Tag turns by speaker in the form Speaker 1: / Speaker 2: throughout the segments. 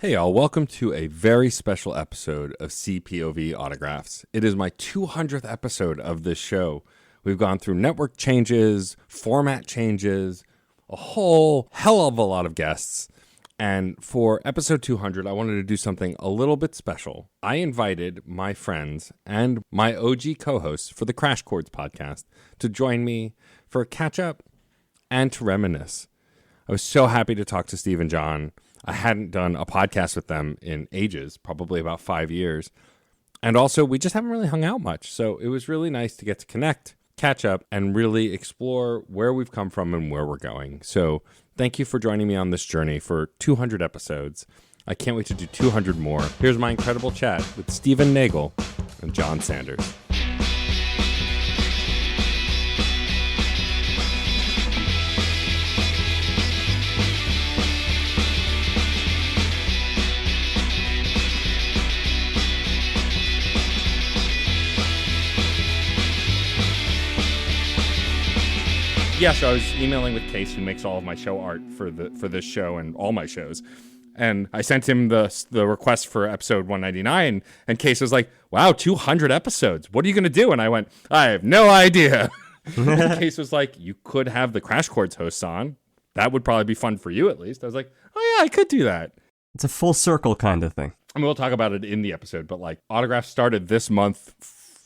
Speaker 1: Hey y'all, welcome to a very special episode of CPOV Autographs. It is my 200th episode of this show. We've gone through network changes, format changes, a whole hell of a lot of guests. And for episode 200, I wanted to do something a little bit special. I invited my friends and my OG co-hosts for the Crash Chords podcast to join me for a catch-up and to reminisce. I was so happy to talk to Steve and John. I hadn't done a podcast with them in ages, probably about 5 years. And also, we just haven't really hung out much. So it was really nice to get to connect, catch up, and really explore where we've come from and where we're going. So thank you for joining me on this journey for 200 episodes. I can't wait to do 200 more. Here's my incredible chat with Stephen Nagel and Jon Sanders. Yeah, so I was emailing with Case, who makes all of my show art for this show and all my shows. And I sent him the request for episode 199, and Case was like, wow, 200 episodes. What are you going to do? And I went, I have no idea. And Case was like, you could have the Crash Chords hosts on. That would probably be fun for you, at least. I was like, oh, yeah, I could do that.
Speaker 2: It's a full circle kind of thing.
Speaker 1: I mean, we'll talk about it in the episode, but, like, Autographs started this month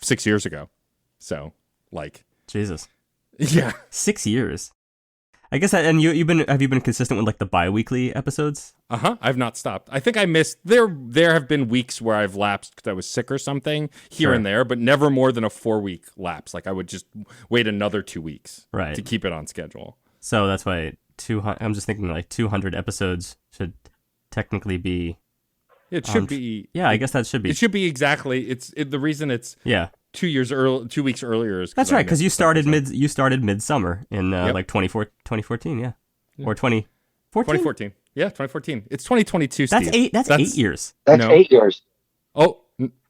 Speaker 1: 6 years ago. So, like...
Speaker 2: Jesus.
Speaker 1: Yeah.
Speaker 2: 6 years. I guess that, and have you been consistent with like the bi-weekly episodes?
Speaker 1: I've not stopped. I think I missed there have been weeks where I've lapsed because I was sick or something here and there, but never more than a 4-week lapse. Like I would just wait another 2 weeks to keep it on schedule.
Speaker 2: So that's why I'm just thinking like 200 episodes should technically be.
Speaker 1: It should be.
Speaker 2: Yeah, I guess that should be.
Speaker 1: It should be exactly. The reason it's 2 weeks earlier is
Speaker 2: that's right, because you started midsummer in like 2014, yeah, or 2014.
Speaker 1: 2014, yeah, 2014. It's 2022.
Speaker 2: That's
Speaker 1: Steve.
Speaker 2: That's 8 years.
Speaker 3: That's 8 years.
Speaker 1: Oh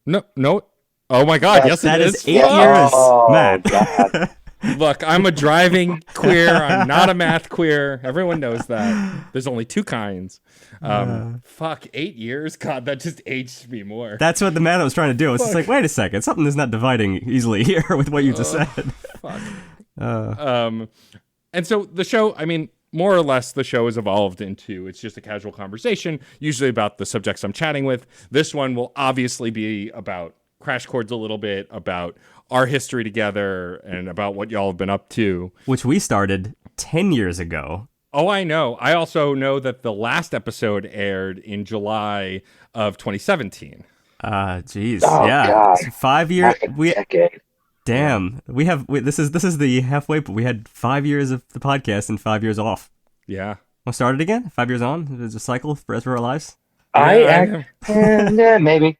Speaker 1: no! Oh my God! Yes,
Speaker 2: that
Speaker 1: it
Speaker 2: is 8 years, man.
Speaker 3: God.
Speaker 1: Look, I'm a driving queer. I'm not a math queer. Everyone knows that. There's only two kinds. Fuck, 8 years? God, that just aged me more.
Speaker 2: That's what the math I was trying to do. It's just like, wait a second, something is not dividing easily here with what you just said.
Speaker 1: Fuck. And so the show, I mean, more or less, the show has evolved into, it's just a casual conversation, usually about the subjects I'm chatting with. This one will obviously be about Crash Chords a little bit, about our history together, and about what y'all have been up to.
Speaker 2: Which we started 10 years ago.
Speaker 1: Oh, I know. I also know that the last episode aired in July of 2017.
Speaker 2: Geez.
Speaker 3: Oh,
Speaker 2: yeah.
Speaker 3: God.
Speaker 2: 5 years.
Speaker 3: Decade.
Speaker 2: Damn. This is the halfway, but we had 5 years of the podcast and 5 years off.
Speaker 1: Yeah.
Speaker 2: We'll start it again? 5 years on? There's a cycle for as for our lives?
Speaker 3: Yeah, maybe.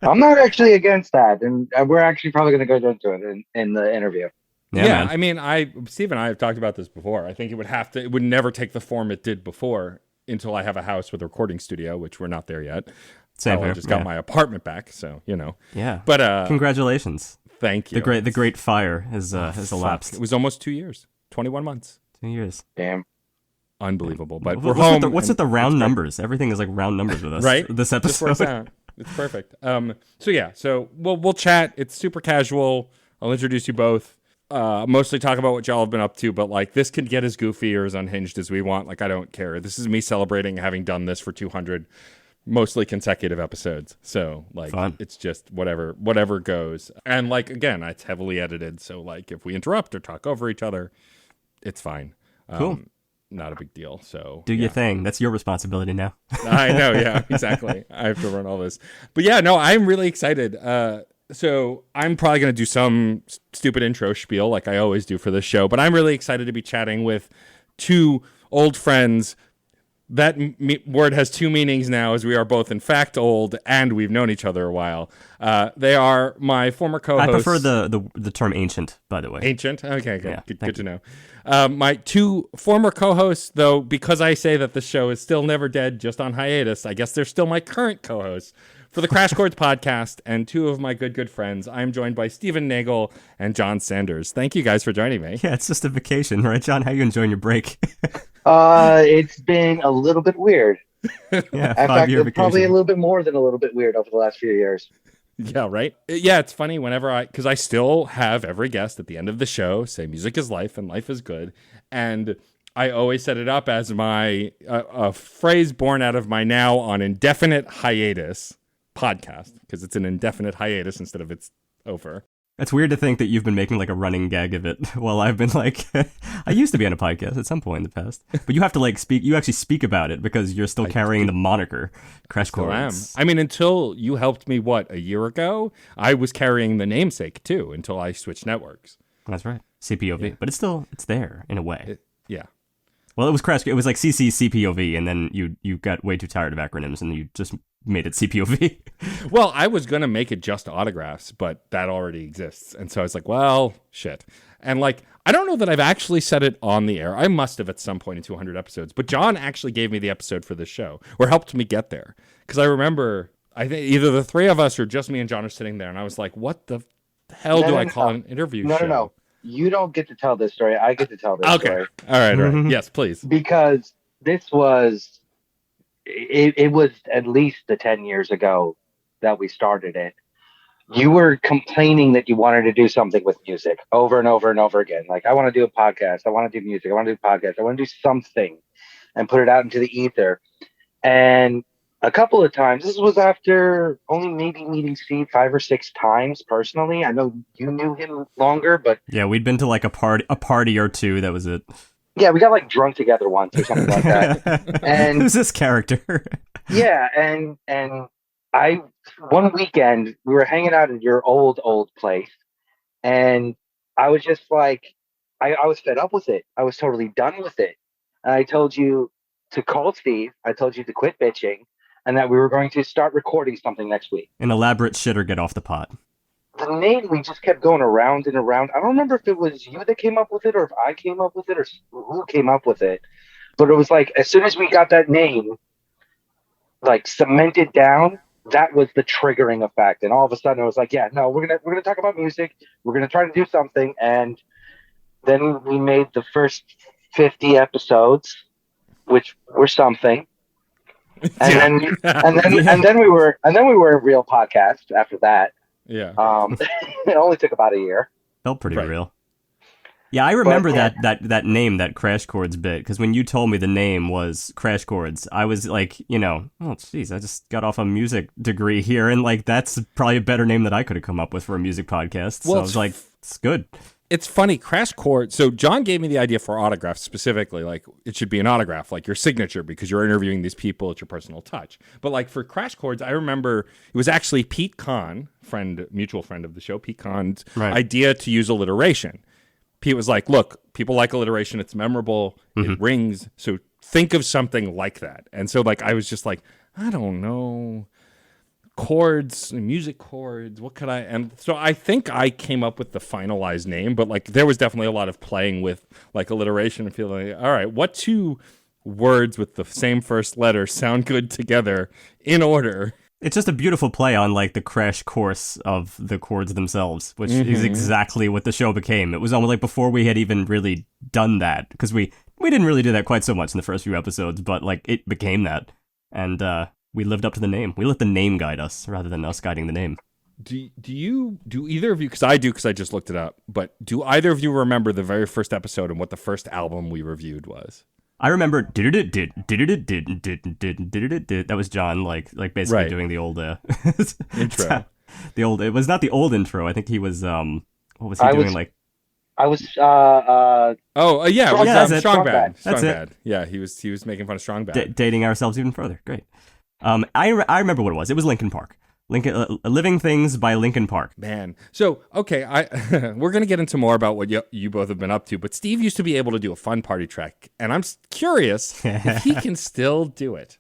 Speaker 3: I'm not actually against that, and we're actually probably going to go into it in the interview.
Speaker 1: Yeah, I mean, Steve and I have talked about this before. I think it would never take the form it did before until I have a house with a recording studio, which we're not there yet.
Speaker 2: Same here.
Speaker 1: I just got my apartment back, so, you know.
Speaker 2: Yeah.
Speaker 1: But
Speaker 2: congratulations.
Speaker 1: Thank you.
Speaker 2: The great fire has elapsed.
Speaker 1: It was almost 2 years. 21 months.
Speaker 2: 2 years.
Speaker 3: Damn.
Speaker 1: Unbelievable. But we're home.
Speaker 2: What's with the round numbers? Everything is like round numbers with us.
Speaker 1: Right?
Speaker 2: This episode.
Speaker 1: Just works out. It's perfect. So we'll chat. It's super casual. I'll introduce you both. Mostly talk about what y'all have been up to, but like this can get as goofy or as unhinged as we want. Like I don't care. This is me celebrating having done this for 200 mostly consecutive episodes. So like
Speaker 2: Fun.
Speaker 1: It's just whatever goes. And like again, it's heavily edited, so like if we interrupt or talk over each other, it's fine.
Speaker 2: Cool.
Speaker 1: Not a big deal. So
Speaker 2: do your thing. That's your responsibility now.
Speaker 1: I know. Yeah, exactly. I have to run all this. But yeah, no, I'm really excited. So I'm probably going to do some stupid intro spiel like I always do for this show. But I'm really excited to be chatting with two old friends. That word has two meanings now, as we are both in fact old and we've known each other a while. They are my former co-hosts.
Speaker 2: I prefer the term ancient, by the way.
Speaker 1: Ancient? Okay, good.
Speaker 2: Yeah,
Speaker 1: good to know. My two former co-hosts, though, because I say that the show is still never dead, just on hiatus, I guess they're still my current co-hosts for the Crash Chords podcast, and two of my good friends. I'm joined by Stephen Nagel and Jon Sanders. Thank you guys for joining me.
Speaker 2: Yeah, it's just a vacation, right, John? How you enjoying your break?
Speaker 3: It's been a little bit weird.
Speaker 2: Yeah,
Speaker 3: In fact,
Speaker 2: 5-year
Speaker 3: probably a
Speaker 2: vacation.
Speaker 3: little bit more than a little bit weird over the last few years.
Speaker 1: Yeah, right. Yeah, it's funny whenever because I still have every guest at the end of the show say music is life and life is good. And I always set it up as my a phrase born out of my now on indefinite hiatus podcast, because it's an indefinite hiatus instead of it's over.
Speaker 2: It's weird to think that you've been making like a running gag of it while I've been like, I used to be on a podcast at some point in the past, but you have to like speak. You actually speak about it because you're still carrying the moniker Crash Chords.
Speaker 1: I mean, until you helped me, a year ago, I was carrying the namesake too until I switched networks.
Speaker 2: That's right, CPOV, but it's there in a way.
Speaker 1: Yeah.
Speaker 2: Well, it was Crash. It was like CC CPOV, and then you got way too tired of acronyms, and you just made it CPOV.
Speaker 1: Well, I was going to make it just autographs, but that already exists. And so I was like, well, shit. And like, I don't know that I've actually said it on the air. I must have at some point in 200 episodes, but John actually gave me the episode for this show or helped me get there. Because I remember, I think either the three of us or just me and John are sitting there. And I was like, what the hell do I call an interview show?
Speaker 3: No. You don't get to tell this story. I get to tell this story.
Speaker 1: All right. Yes, please.
Speaker 3: Because this was... It was at least 10 years ago that we started it. You were complaining that you wanted to do something with music over and over and over again. Like, I want to do a podcast. I want to do music. I want to do a podcast. I want to do something and put it out into the ether. And a couple of times, this was after only maybe meeting Steve 5 or 6 times personally. I know you knew him longer, but
Speaker 2: yeah, we'd been to like a party or two. That was it.
Speaker 3: Yeah, we got like drunk together once or something like that. And
Speaker 2: who's this character?
Speaker 3: Yeah, and I one weekend we were hanging out at your old place, and I was just like, I was fed up with it. I was totally done with it. And I told you to call Steve. I told you to quit bitching, and that we were going to start recording something next week.
Speaker 2: An elaborate shit or get off the pot.
Speaker 3: The name, we just kept going around and around. I don't remember if it was you that came up with it or if I came up with it or who came up with it. But it was like, as soon as we got that name, like, cemented down, that was the triggering effect. And all of a sudden it was like, yeah, no, we're gonna talk about music. We're going to try to do something. And then we made the first 50 episodes, which were something. And then we were a real podcast after that.
Speaker 1: Yeah.
Speaker 3: It only took about a year.
Speaker 2: Felt pretty real. Yeah, I remember that name, that Crash Chords bit, because when you told me the name was Crash Chords, I was like, oh, jeez, I just got off a music degree here, and like that's probably a better name that I could have come up with for a music podcast. So I was like, it's good.
Speaker 1: It's funny, Crash Chords. So John gave me the idea for autographs specifically. Like, it should be an autograph, like your signature, because you're interviewing these people. It's your personal touch. But like for Crash Chords, I remember it was actually Pete Kahn, mutual friend of the show, Pete Kahn's idea to use alliteration. Pete was like, look, people like alliteration. It's memorable. It rings. So think of something like that. And so like I was just like, I don't know. Chords, music chords, what could I? And so I think I came up with the finalized name, but like there was definitely a lot of playing with like alliteration and feeling like, all right, what 2 words with the same first letter sound good together in order?
Speaker 2: It's just a beautiful play on like the crash course of the chords themselves, which is exactly what the show became. It was almost like before we had even really done that, because we didn't really do that quite so much in the first few episodes, but like it became that. And we lived up to the name. We let the name guide us rather than us guiding the name.
Speaker 1: Do either of you, because I just looked it up, but do either of you remember the very first episode and what the first album we reviewed was?
Speaker 2: I remember that was John, like basically doing the old
Speaker 1: intro.
Speaker 2: It was not the old intro. I think he was what was he doing?
Speaker 3: I was
Speaker 1: Strong Bad.
Speaker 2: That's it.
Speaker 1: Yeah, he was making fun of Strong Bad.
Speaker 2: Dating ourselves even further. Great. I remember what it was. It was Linkin Park. Living Things by Linkin Park.
Speaker 1: Man. So, okay, we're going to get into more about what you both have been up to, but Steve used to be able to do a fun party track, and I'm curious if he can still do it.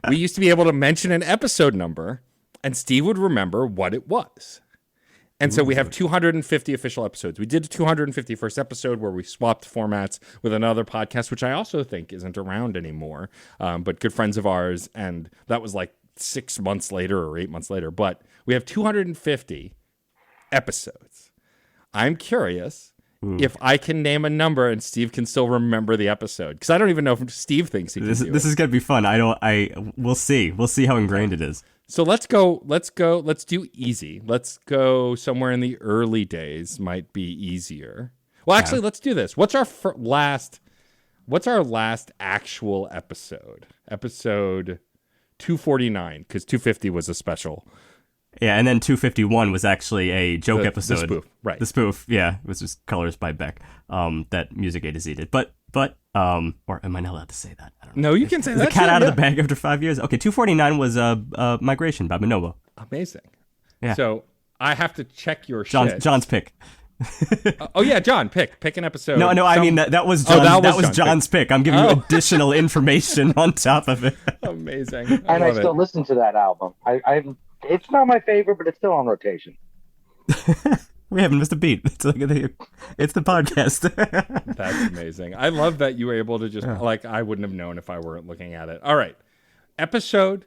Speaker 1: We used to be able to mention an episode number, and Steve would remember what it was. And so we have 250 official episodes. We did a 251st episode where we swapped formats with another podcast, which I also think isn't around anymore, but good friends of ours, and that was like 6 months later or 8 months later. But we have 250 episodes. I'm curious if I can name a number and Steve can still remember the episode. Because I don't even know if Steve thinks he can do
Speaker 2: This
Speaker 1: it.
Speaker 2: is going to be fun. We'll see. We'll see how ingrained it is.
Speaker 1: So let's do easy. Let's go somewhere in the early days might be easier. Well, actually, let's do this. What's our last actual episode? Episode 249, because 250 was a special.
Speaker 2: Yeah, and then 251 was actually a joke episode.
Speaker 1: The spoof, right.
Speaker 2: The spoof, yeah. It was just Colors by Beck, that Music A to Z did. But, or am I not allowed to say that? I don't know.
Speaker 1: No, you can say that.
Speaker 2: The cat out of the bag after 5 years? Okay, 249 was Migration by Bonobo.
Speaker 1: Amazing.
Speaker 2: Yeah.
Speaker 1: So I have to check your shit.
Speaker 2: John's pick.
Speaker 1: Oh, yeah, John, pick an episode.
Speaker 2: No, I mean, that was John's, that was John's pick. I'm giving you additional information on top of it.
Speaker 1: Amazing.
Speaker 3: I still listen to that album. It's not my favorite, but it's still on rotation.
Speaker 2: We haven't missed a beat. It's the podcast.
Speaker 1: That's amazing. I love that you were able to just, I wouldn't have known if I weren't looking at it. All right. Episode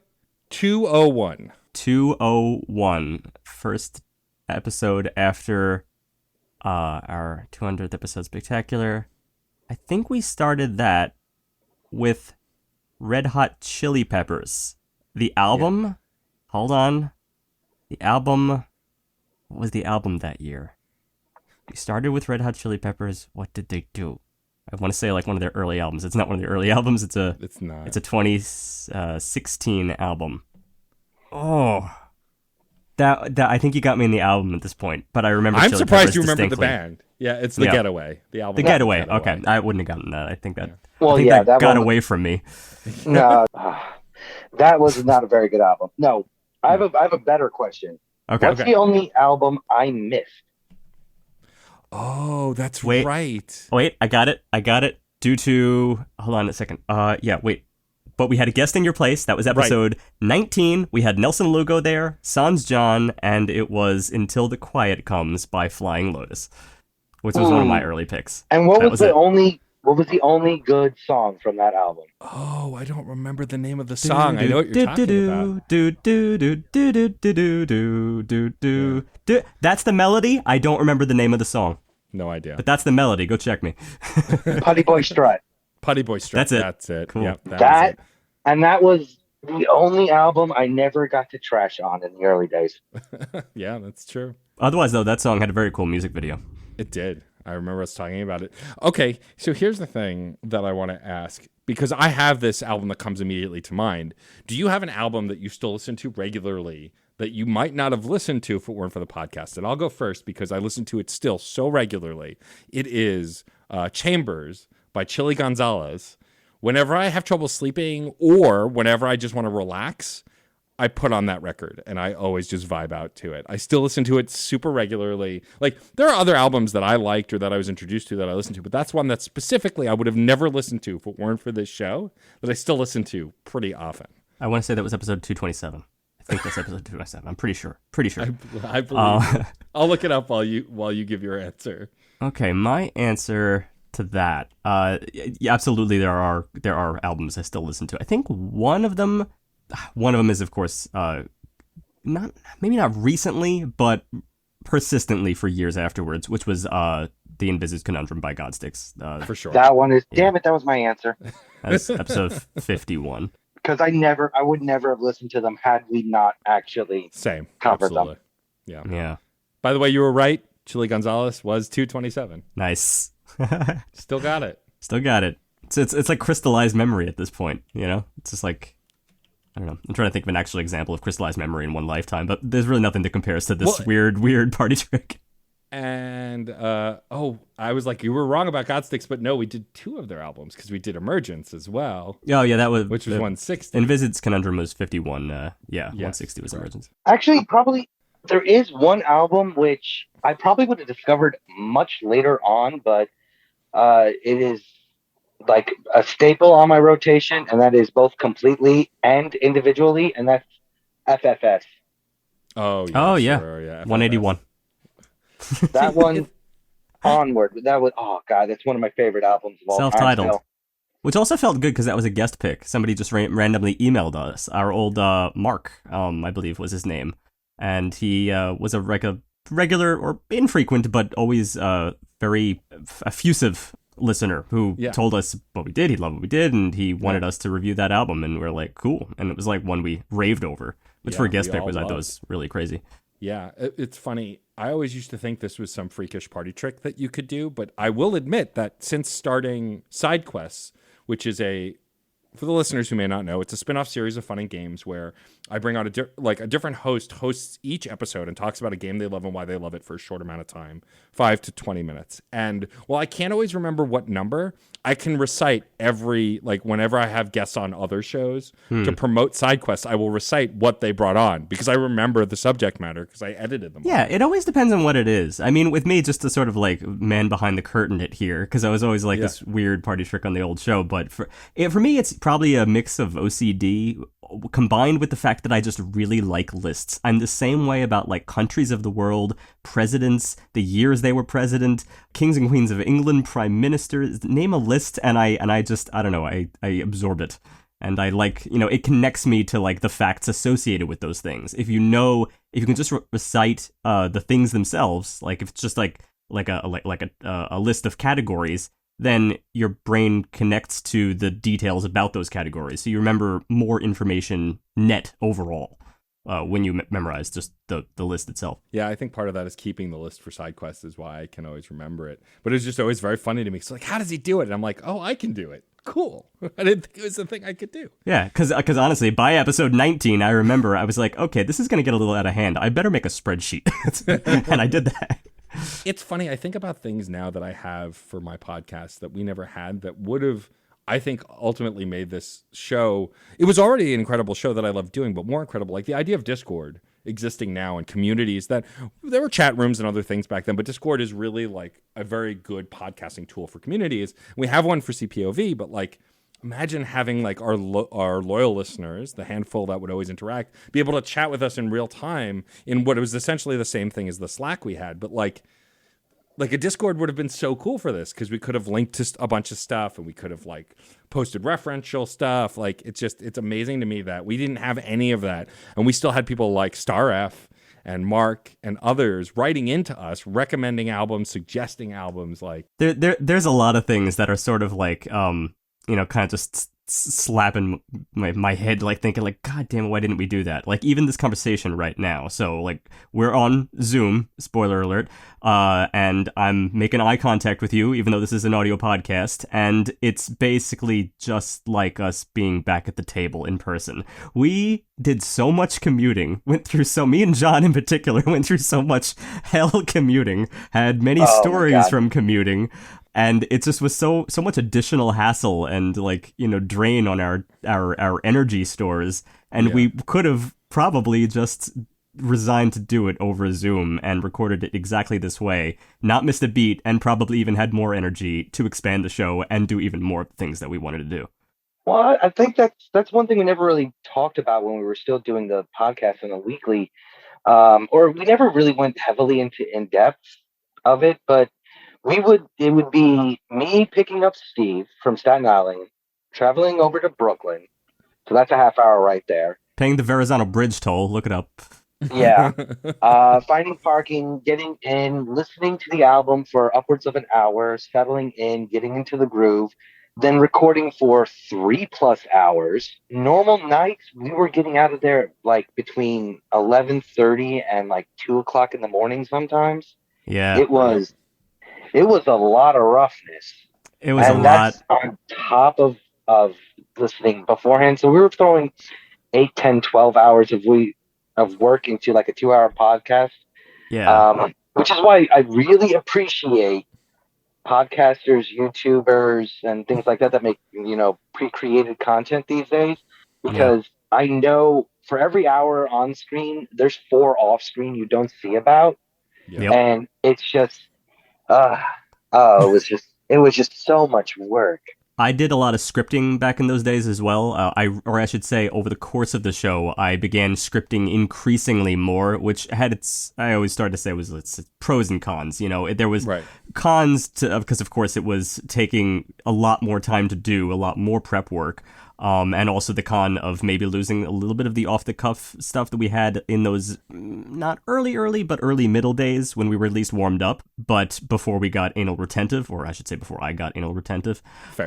Speaker 1: 201.
Speaker 2: 201. First episode after our 200th episode spectacular. I think we started that with Red Hot Chili Peppers. The album... Yeah. Hold on. The album... What was the album that year? We started with Red Hot Chili Peppers. What did they do? I want to say like one of their early albums. It's not one of their early albums. It's a 2016 album. Oh. That I think you got me in the album at this point, but I remember
Speaker 1: I'm
Speaker 2: Chili
Speaker 1: surprised
Speaker 2: Peppers
Speaker 1: you remember
Speaker 2: distinctly.
Speaker 1: the band. Yeah, it's The Getaway. The album.
Speaker 2: The Getaway. Okay. I wouldn't have gotten that. I think that
Speaker 3: that
Speaker 2: got away from me.
Speaker 3: No. That was not a very good album. No. I have a better question.
Speaker 2: Okay.
Speaker 3: What's the only album I missed?
Speaker 1: Oh, that's right.
Speaker 2: Wait, I got it. Due to... Hold on a second. Wait. But we had a guest in your place. That was episode 19. We had Nelson Lugo there, Sans John, and it was Until the Quiet Comes by Flying Lotus, which was one of my early picks.
Speaker 3: And what was the only good song from that album?
Speaker 1: Oh, I don't remember the name of the song. I know what you're talking about.
Speaker 2: That's the melody. I don't remember the name of the song.
Speaker 1: No idea.
Speaker 2: But that's the melody. Go check me.
Speaker 3: Putty Boy Strut.
Speaker 1: Putty Boy Strut. That's it.
Speaker 2: Cool.
Speaker 1: Yep,
Speaker 3: that was the only album I never got to trash on in the early days.
Speaker 1: Yeah, that's true.
Speaker 2: Otherwise, though, that song had a very cool music video.
Speaker 1: It did. I remember us talking about it. Okay, so here's the thing that I want to ask, because I have this album that comes immediately to mind. Do you have an album that you still listen to regularly that you might not have listened to if it weren't for the podcast? And I'll go first because I listen to it still so regularly. It is Chambers by Chili Gonzalez. Whenever I have trouble sleeping or whenever I just want to relax, I put on that record and I always just vibe out to it. I still listen to it super regularly. Like, there are other albums that I liked or that I was introduced to that I listened to, but that's one that specifically I would have never listened to if it weren't for this show, that I still listen to pretty often.
Speaker 2: I want to say that was episode 227. I think that's episode 227. I'm pretty sure.
Speaker 1: I believe it. I'll look it up while you give your answer. Okay,
Speaker 2: my answer to that, absolutely there are albums I still listen to. I think one of them is, of course, not recently, but persistently for years afterwards, which was The Envisaged Conundrum by Godsticks.
Speaker 1: For sure.
Speaker 3: That one is, damn it, that was my answer.
Speaker 2: That's episode 51.
Speaker 3: Because I would never have listened to them had we not actually covered them.
Speaker 2: Yeah.
Speaker 1: By the way, you were right. Chili Gonzalez was 227.
Speaker 2: Nice.
Speaker 1: Still got it.
Speaker 2: It's like crystallized memory at this point, you know? It's just like, I don't know. I'm trying to think of an actual example of crystallized memory in one lifetime, but there's really nothing that compares to this weird party trick.
Speaker 1: And, I was like, you were wrong about Godsticks, but no, we did two of their albums because we did Emergence as well.
Speaker 2: Oh, yeah, that was...
Speaker 1: Which was 160.
Speaker 2: Envisaged Conundrum was 51. 160 was Emergence.
Speaker 3: Actually, probably, there is one album which I probably would have discovered much later on, but it is like a staple on my rotation, and that is both completely and individually, and that's FFS.
Speaker 1: Oh, yeah. Sure, yeah.
Speaker 2: 181.
Speaker 3: That one, Onward. That was, oh god, that's one of my favorite albums of all time.
Speaker 2: Self-titled. Which also felt good because that was a guest pick. Somebody just randomly emailed us. Our old Mark, I believe was his name. And he was a regular or infrequent, but always very effusive listener who told us what we did. He loved what we did, and he wanted us to review that album, and we're like, cool. And it was like one we raved over, which for a guest pick I thought was really crazy.
Speaker 1: Yeah, it's funny. I always used to think this was some freakish party trick that you could do, but I will admit that since starting Side Quests, which is for the listeners who may not know, it's a spin-off series of fun and games where I bring on a different host hosts each episode and talks about a game they love and why they love it for a short amount of time, 5 to 20 minutes. And while I can't always remember what number, I can recite whenever I have guests on other shows to promote Side Quests, I will recite what they brought on because I remember the subject matter because I edited them.
Speaker 2: Yeah, it always depends on what it is. I mean, with me, just to sort of like man behind the curtain it here, because I was always like this weird party trick on the old show. But for me, it's probably a mix of OCD combined with the fact that I just really like lists. I'm the same way about like countries of the world, presidents, the years they were president, kings and queens of England, prime ministers. Name a list, and I don't know. I absorb it, and I like, it connects me to like the facts associated with those things. If you can just recite the things themselves, like if it's just like a list of categories, then your brain connects to the details about those categories. So you remember more information net overall when you memorize just the list itself.
Speaker 1: Yeah, I think part of that is keeping the list for Side Quests is why I can always remember it. But it's just always very funny to me. So like, how does he do it? And I'm like, oh, I can do it. Cool. I didn't think it was a thing I could do.
Speaker 2: Yeah, because honestly, by episode 19, I remember I was like, okay, this is going to get a little out of hand. I better make a spreadsheet. And I did that.
Speaker 1: It's funny. I think about things now that I have for my podcast that we never had that would have, I think, ultimately made this show. It was already an incredible show that I love doing, but more incredible. Like the idea of Discord existing now and communities that there were chat rooms and other things back then, but Discord is really like a very good podcasting tool for communities. We have one for CPOV, but like, imagine having like our loyal listeners, the handful that would always interact, be able to chat with us in real time in what was essentially the same thing as the Slack we had. But like a Discord would have been so cool for this because we could have linked to a bunch of stuff and we could have like posted referential stuff. Like it's amazing to me that we didn't have any of that. And we still had people like Star F and Mark and others writing into us, recommending albums, suggesting albums. Like
Speaker 2: there's a lot of things that are sort of like, kind of just slapping my head, like thinking like, God damn it, why didn't we do that? Like even this conversation right now. So like we're on Zoom, spoiler alert, and I'm making eye contact with you, even though this is an audio podcast, and it's basically just like us being back at the table in person. We did so much commuting, me and John in particular went through so much hell commuting, had many stories from commuting. And it just was so much additional hassle and like, drain on our energy stores. And we could have probably just resigned to do it over Zoom and recorded it exactly this way, not missed a beat, and probably even had more energy to expand the show and do even more things that we wanted to do.
Speaker 3: Well, I think that's one thing we never really talked about when we were still doing the podcast on a weekly, or we never really went heavily into in depth of it, but it would be me picking up Steve from Staten Island, traveling over to Brooklyn. So that's a half hour right there.
Speaker 2: Paying the Verrazano Bridge toll. Look it up.
Speaker 3: Yeah. Finding parking, getting in, listening to the album for upwards of an hour, settling in, getting into the groove, then recording for 3+ hours. Normal nights, we were getting out of there like between 11:30 and like 2:00 in the morning sometimes.
Speaker 2: Yeah.
Speaker 3: It was a lot of roughness.
Speaker 2: It was a lot
Speaker 3: on top of listening beforehand. So we were throwing 8, 10, 12 hours of work into like a 2-hour podcast.
Speaker 2: Yeah.
Speaker 3: Which is why I really appreciate podcasters, YouTubers, and things like that make, pre-created content these days. Because I know for every hour on screen, there's 4 off screen you don't see about.
Speaker 2: Yep.
Speaker 3: And it's just it was just so much work.
Speaker 2: I did a lot of scripting back in those days as well. I should say, over the course of the show, I began scripting increasingly more, which had I always started to say it's pros and cons. There was cons because of course it was taking a lot more time to do, a lot more prep work. And also the con of maybe losing a little bit of the off-the-cuff stuff that we had in those, not early, but early middle days when we were at least warmed up, but before we got anal retentive, or I should say before I got anal retentive.
Speaker 1: Fair.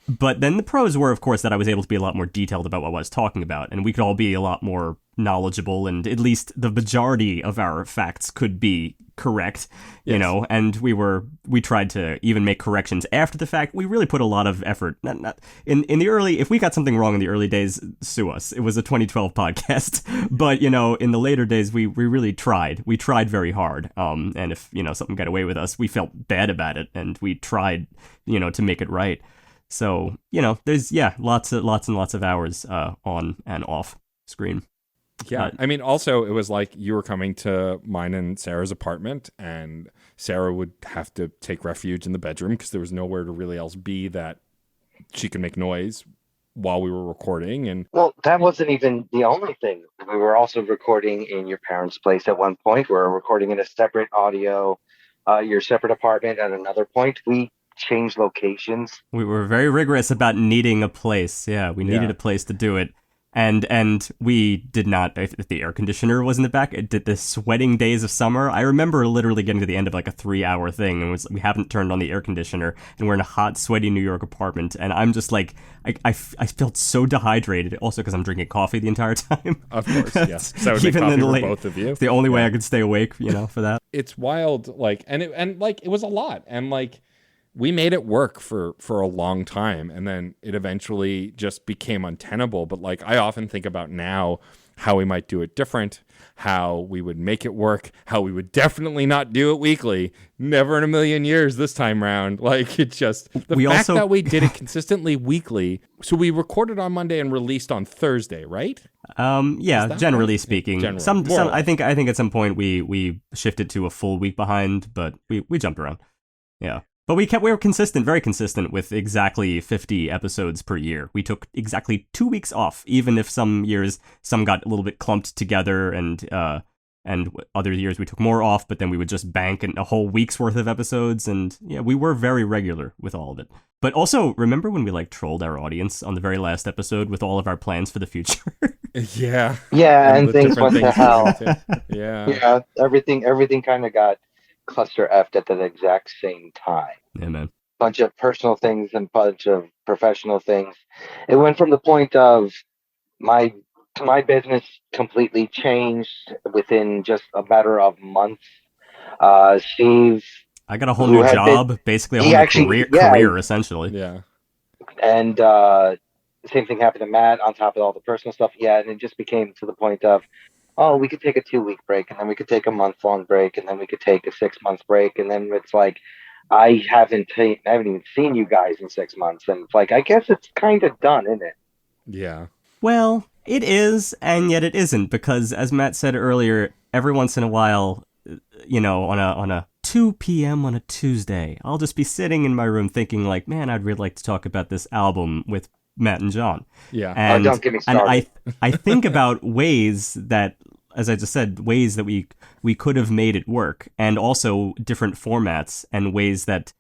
Speaker 2: But then the pros were, of course, that I was able to be a lot more detailed about what I was talking about, and we could all be a lot more knowledgeable, and at least the majority of our facts could be correct, you know, and we tried to even make corrections after the fact. We really put a lot of effort. Not in the early, if we got something wrong in the early days, sue us. It was a 2012 podcast, but you know, in the later days, we really tried. We tried very hard. And if you know something got away with us, we felt bad about it, and we tried, you know, to make it right. So you know, there's lots and lots of hours on and off screen.
Speaker 1: Yeah, I mean, also, it was like you were coming to mine and Sarah's apartment, and Sarah would have to take refuge in the bedroom because there was nowhere to really else be that she could make noise while we were recording. And
Speaker 3: well, that wasn't even the only thing. We were also recording in your parents' place at one point. We were recording in a separate audio, your separate apartment at another point. We changed locations.
Speaker 2: We were very rigorous about needing a place. Yeah, we needed a place to do it. And we did not, if the air conditioner was in the back, it did the sweating days of summer. I remember literally getting to the end of like a 3-hour thing, and we haven't turned on the air conditioner, and we're in a hot, sweaty New York apartment, and I'm just like, I felt so dehydrated, also because I'm drinking coffee the entire time.
Speaker 1: Of course, yes. So that would make coffee for both of you.
Speaker 2: It's the only way I could stay awake, you know, for that.
Speaker 1: It's wild, like, and it was a lot, and like, we made it work for a long time, and then it eventually just became untenable. But like, I often think about now how we might do it different, how we would make it work, how we would definitely not do it weekly. Never in a million years this time round. Like, it's just the fact that we did it consistently weekly. So we recorded on Monday and released on Thursday, right?
Speaker 2: Yeah, generally
Speaker 1: right?
Speaker 2: speaking.
Speaker 1: Generally.
Speaker 2: Some I think at some point we shifted to a full week behind, but we jumped around. Yeah. But we were consistent, very consistent with exactly 50 episodes per year. We took exactly 2 weeks off, even if some years some got a little bit clumped together, and other years we took more off. But then we would just bank a whole week's worth of episodes, and yeah, we were very regular with all of it. But also, remember when we like trolled our audience on the very last episode with all of our plans for the future?
Speaker 3: Yeah, and things went to hell.
Speaker 1: Yeah,
Speaker 3: everything kind of got cluster effed at the exact same time.
Speaker 2: Yeah, man.
Speaker 3: Bunch of personal things and bunch of professional things. It went from the point of my business completely changed within just a matter of months. Steve,
Speaker 2: I got a whole new job, basically a whole new career essentially.
Speaker 1: Yeah.
Speaker 3: And same thing happened to Matt on top of all the personal stuff. Yeah, and it just became to the point of, oh, we could take a 2-week break, and then we could take a month-long break, and then we could take a 6-month break, and then it's like, I haven't even seen you guys in 6 months, and it's like, I guess it's kind of done, isn't it?
Speaker 1: Yeah.
Speaker 2: Well, it is, and yet it isn't, because as Matt said earlier, every once in a while, you know, on a 2 p.m. on a Tuesday, I'll just be sitting in my room thinking like, man, I'd really like to talk about this album with Matt and John.
Speaker 1: Yeah.
Speaker 2: And,
Speaker 3: don't get me started.
Speaker 2: And I think about ways that, as I just said, ways that we could have made it work, and also different formats and ways that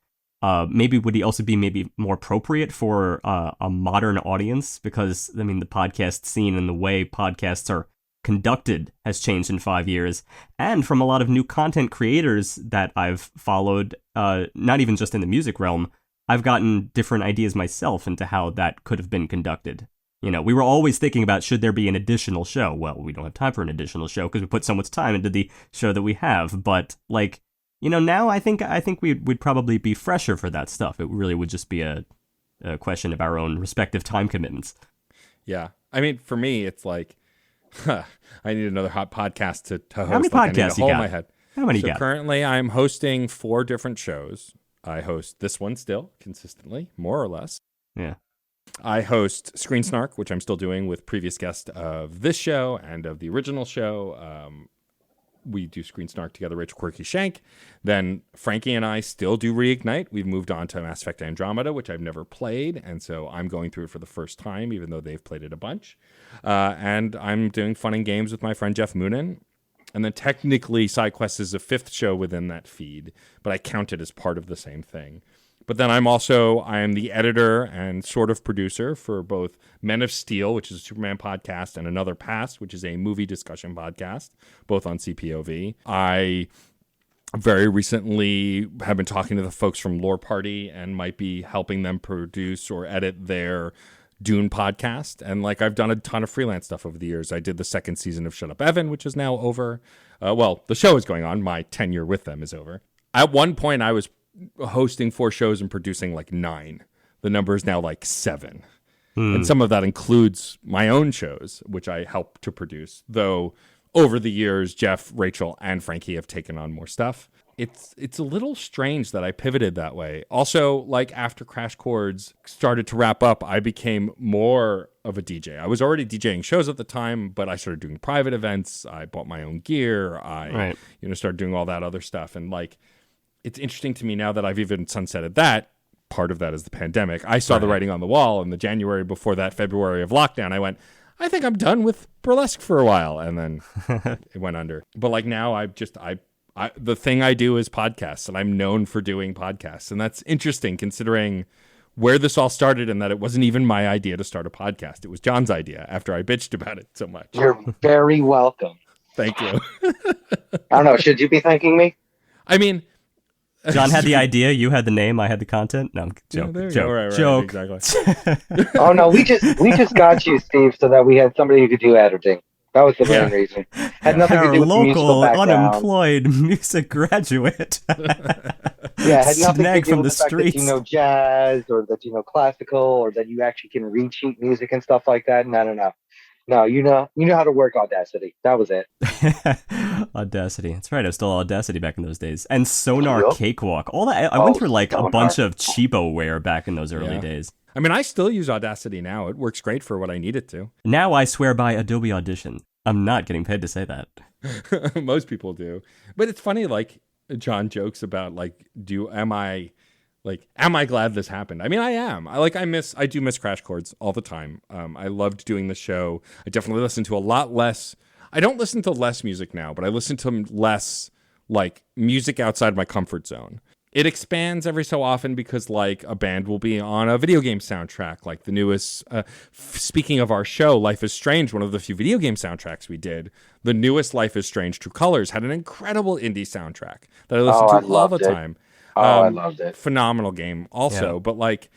Speaker 2: maybe would also be maybe more appropriate for a modern audience, because I mean the podcast scene and the way podcasts are conducted has changed in 5 years, and from a lot of new content creators that I've followed, not even just in the music realm, I've gotten different ideas myself into how that could have been conducted. You know, we were always thinking about, should there be an additional show? Well, we don't have time for an additional show because we put so much time into the show that we have. But like, you know, now I think we'd probably be fresher for that stuff. It really would just be a question of our own respective time commitments.
Speaker 1: Yeah. I mean, for me, it's like, I need another hot podcast to host.
Speaker 2: How many podcasts you got?
Speaker 1: My head.
Speaker 2: How many you got?
Speaker 1: Currently, I'm hosting 4 different shows. I host this one still consistently, more or less.
Speaker 2: Yeah.
Speaker 1: I host Screen Snark, which I'm still doing with previous guests of this show and of the original show. We do Screen Snark together, Rachel Quirky Shank. Then Frankie and I still do Reignite. We've moved on to Mass Effect Andromeda, which I've never played, and so I'm going through it for the first time, even though they've played it a bunch. And I'm doing Fun and Games with my friend Jeff Moonen. And then technically SideQuest is a 5th show within that feed, but I count it as part of the same thing. But then I am the editor and sort of producer for both Men of Steel, which is a Superman podcast, and Another Past, which is a movie discussion podcast, both on CPOV. I very recently have been talking to the folks from Lore Party and might be helping them produce or edit their Dune podcast. And like, I've done a ton of freelance stuff over the years. I did the second season of Shut Up Evan, which is now over. Well, the show is going on. My tenure with them is over. At one point, I was hosting 4 shows and producing like 9. The number is now like 7. And some of that includes my own shows, which I help to produce. Though over the years, Jeff, Rachel, and Frankie have taken on more stuff. It's a little strange that I pivoted that way. Also, like after Crash Chords started to wrap up, I became more of a DJ. I was already DJing shows at the time, but I started doing private events. I bought my own gear. I started doing all that other stuff. And like, it's interesting to me now that I've even sunsetted that. Part of that is the pandemic. I saw the writing on the wall in the January before that February of lockdown. I went, I think I'm done with burlesque for a while. And then it went under. But like now the thing I do is podcasts, and I'm known for doing podcasts. And that's interesting considering where this all started and that it wasn't even my idea to start a podcast. It was John's idea after I bitched about it so much.
Speaker 3: You're very welcome.
Speaker 1: Thank you.
Speaker 3: I don't know. Should you be thanking me?
Speaker 1: I mean,
Speaker 2: John had the idea, you had the name, I had the content. No, I'm joking. Joke.
Speaker 1: Exactly.
Speaker 3: Oh no, we just got you, Steve, so that we had somebody who could do editing. That was the main reason. Had nothing to do with the musical
Speaker 2: local
Speaker 3: background.
Speaker 2: unemployed music graduate.
Speaker 3: Yeah, had nothing to do
Speaker 2: from
Speaker 3: with
Speaker 2: the
Speaker 3: the fact
Speaker 2: streets.
Speaker 3: that you know jazz or that you know classical or that you actually can read sheet music and stuff like that. No. No, you know how to work Audacity. That was it.
Speaker 2: Audacity. That's right. I was still Audacity back in those days. And Sonar
Speaker 3: Yep.
Speaker 2: Cakewalk. All that. I went through like
Speaker 3: Sonar.
Speaker 2: a bunch of cheapoware back in those early days.
Speaker 1: I mean, I still use Audacity now. It works great for what I need it to.
Speaker 2: Now I swear by Adobe Audition. I'm not getting paid to say that.
Speaker 1: Most people do. But it's funny, like, John jokes about, like, am I glad this happened? I mean, I am. I do miss Crash Chords all the time. I loved doing the show. I definitely listen to a lot less. I don't listen to less music now, but I listen to less, like, music outside my comfort zone. It expands every so often because, like, a band will be on a video game soundtrack, like the newest. Speaking of our show, Life is Strange, one of the few video game soundtracks we did. The newest Life is Strange, True Colors, had an incredible indie soundtrack that I listened to all the time.
Speaker 3: I loved it.
Speaker 1: Phenomenal game, also. But like,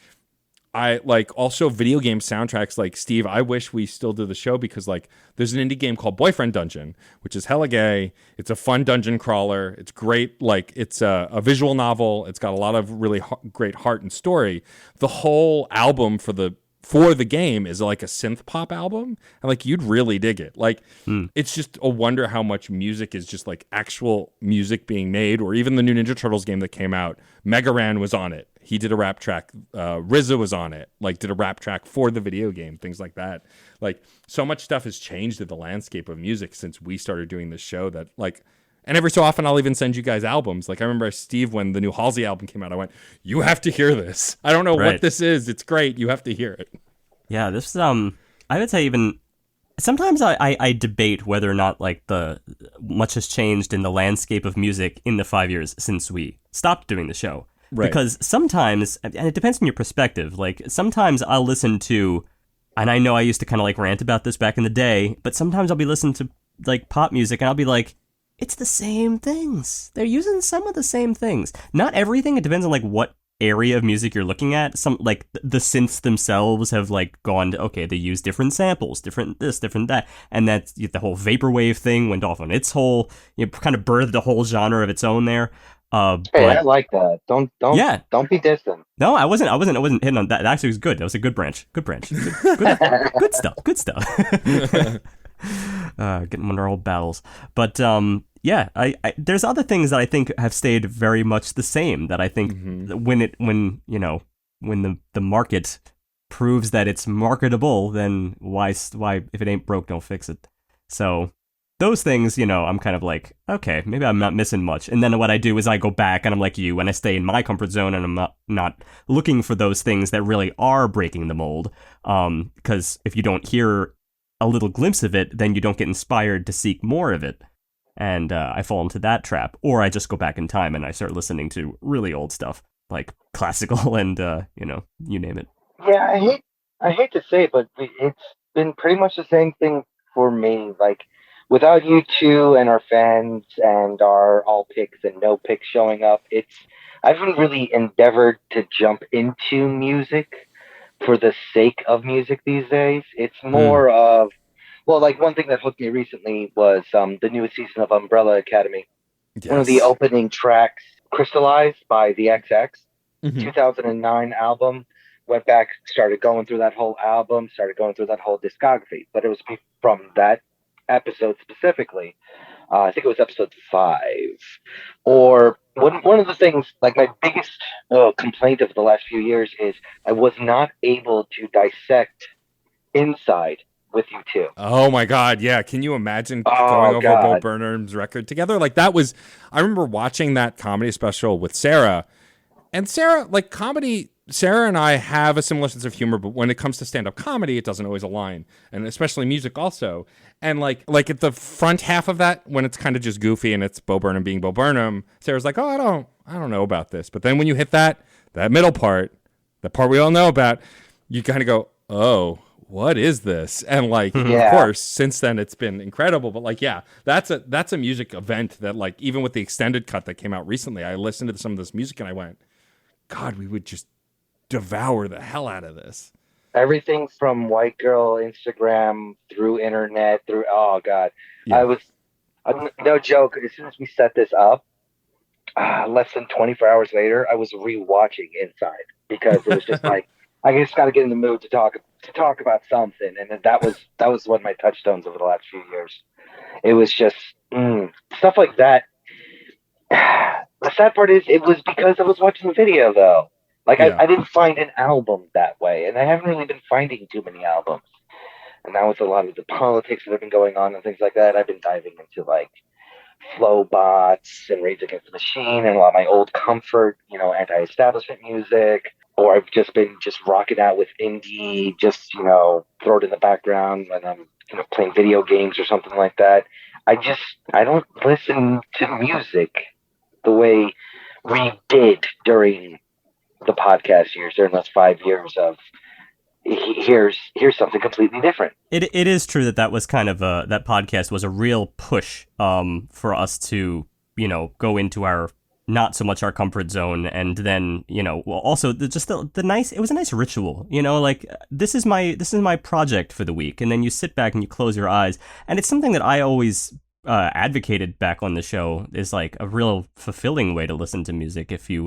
Speaker 1: I like also video game soundtracks. Like Steve, I wish we still do the show because like there's an indie game called Boyfriend Dungeon, which is hella gay. It's a fun dungeon crawler. It's great. Like it's a visual novel. It's got a lot of really great heart and story. The whole album for the game is like a synth pop album, and like you'd really dig it. Like it's just a wonder how much music is just like actual music being made. Or even the new Ninja Turtles game that came out, Mega Ran was on it. He did a rap track. RZA was on it, like did a rap track for the video game, things like that. Like so much stuff has changed in the landscape of music since we started doing this show that like, and every so often I'll even send you guys albums. Like I remember Steve, when the new Halsey album came out, I went, you have to hear this. I don't know what this is. It's great. You have to hear it.
Speaker 2: Yeah, this I would say even sometimes I debate whether or not like much has changed in the landscape of music in the 5 years since we stopped doing the show. Right. Because sometimes, and it depends on your perspective, like sometimes I'll listen to, and I know I used to kind of like rant about this back in the day, but sometimes I'll be listening to like pop music and I'll be like, it's the same things. They're using some of the same things. Not everything. It depends on like what area of music you're looking at. Some like the synths themselves have like gone to, okay, they use different samples, different this, different that, and that's the whole vaporwave thing went off on its whole, kind of birthed a whole genre of its own there.
Speaker 3: Hey, I like that. Don't be distant.
Speaker 2: No, I wasn't hitting on that. It actually was good. That was a good branch. Good stuff. Good stuff. Getting under old battles. But yeah, I there's other things that I think have stayed very much the same. That I think when the market proves that it's marketable, then why if it ain't broke, don't fix it. So those things, I'm kind of like, okay, maybe I'm not missing much. And then what I do is I go back and I'm like you, and I stay in my comfort zone, and I'm not looking for those things that really are breaking the mold. Because if you don't hear a little glimpse of it, then you don't get inspired to seek more of it. And I fall into that trap. Or I just go back in time and I start listening to really old stuff. like classical and you name it.
Speaker 3: Yeah, I hate to say it, but it's been pretty much the same thing for me. Like, without you two and our fans and our all picks and no picks showing up, I haven't really endeavored to jump into music for the sake of music these days. It's more of, well, like one thing that hooked me recently was the newest season of Umbrella Academy. One of the
Speaker 1: Yes.
Speaker 3: opening tracks, Crystallized by the XX,
Speaker 1: Mhm.
Speaker 3: 2009 album. Went back, started going through that whole album, started going through that whole discography. But it was from that episode specifically. I think it was episode 5. Or one of the things, like my biggest complaint of the last few years is I was not able to dissect Inside with you two.
Speaker 1: Oh my God, yeah. Can you imagine going
Speaker 3: Oh
Speaker 1: over Bo
Speaker 3: God.
Speaker 1: Burnham's record together? Like that was, I remember watching that comedy special with Sarah. And Sarah, like comedy, Sarah and I have a similar sense of humor, but when it comes to stand-up comedy, it doesn't always align. And especially music also. And like at the front half of that, when it's kind of just goofy and it's Bo Burnham being Bo Burnham, Sarah's like, oh, I don't know about this. But then when you hit that middle part, the part we all know about, you kind of go, oh, what is this? And like, of
Speaker 3: Yeah.
Speaker 1: course, since then it's been incredible. But like, yeah, that's a music event that like, even with the extended cut that came out recently, I listened to some of this music and I went, God, we would just devour the hell out of this.
Speaker 3: Everything from white girl Instagram through internet through, oh God.
Speaker 1: Yeah.
Speaker 3: No joke, as soon as we set this up, less than 24 hours later, I was rewatching Inside because it was just like, I just got to get in the mood to talk about something, and that was one of my touchstones over the last few years. It was just stuff like that. The sad part is, it was because I was watching the video, though. Like,
Speaker 1: Yeah.
Speaker 3: I didn't find an album that way, and I haven't really been finding too many albums. And now with a lot of the politics that have been going on and things like that, I've been diving into like Flowbots and Rage Against the Machine and a lot of my old comfort, anti-establishment music. Or I've just been rocking out with indie, throw it in the background when I'm playing video games or something like that. I don't listen to music the way we did during the podcast years, during those 5 years of here's something completely different.
Speaker 2: It is true that was kind of that podcast was a real push for us to go into our not so much our comfort zone, and then also the nice, it was a nice ritual, like this is my project for the week, and then you sit back and you close your eyes, and it's something that I always advocated back on the show, is like a real fulfilling way to listen to music if you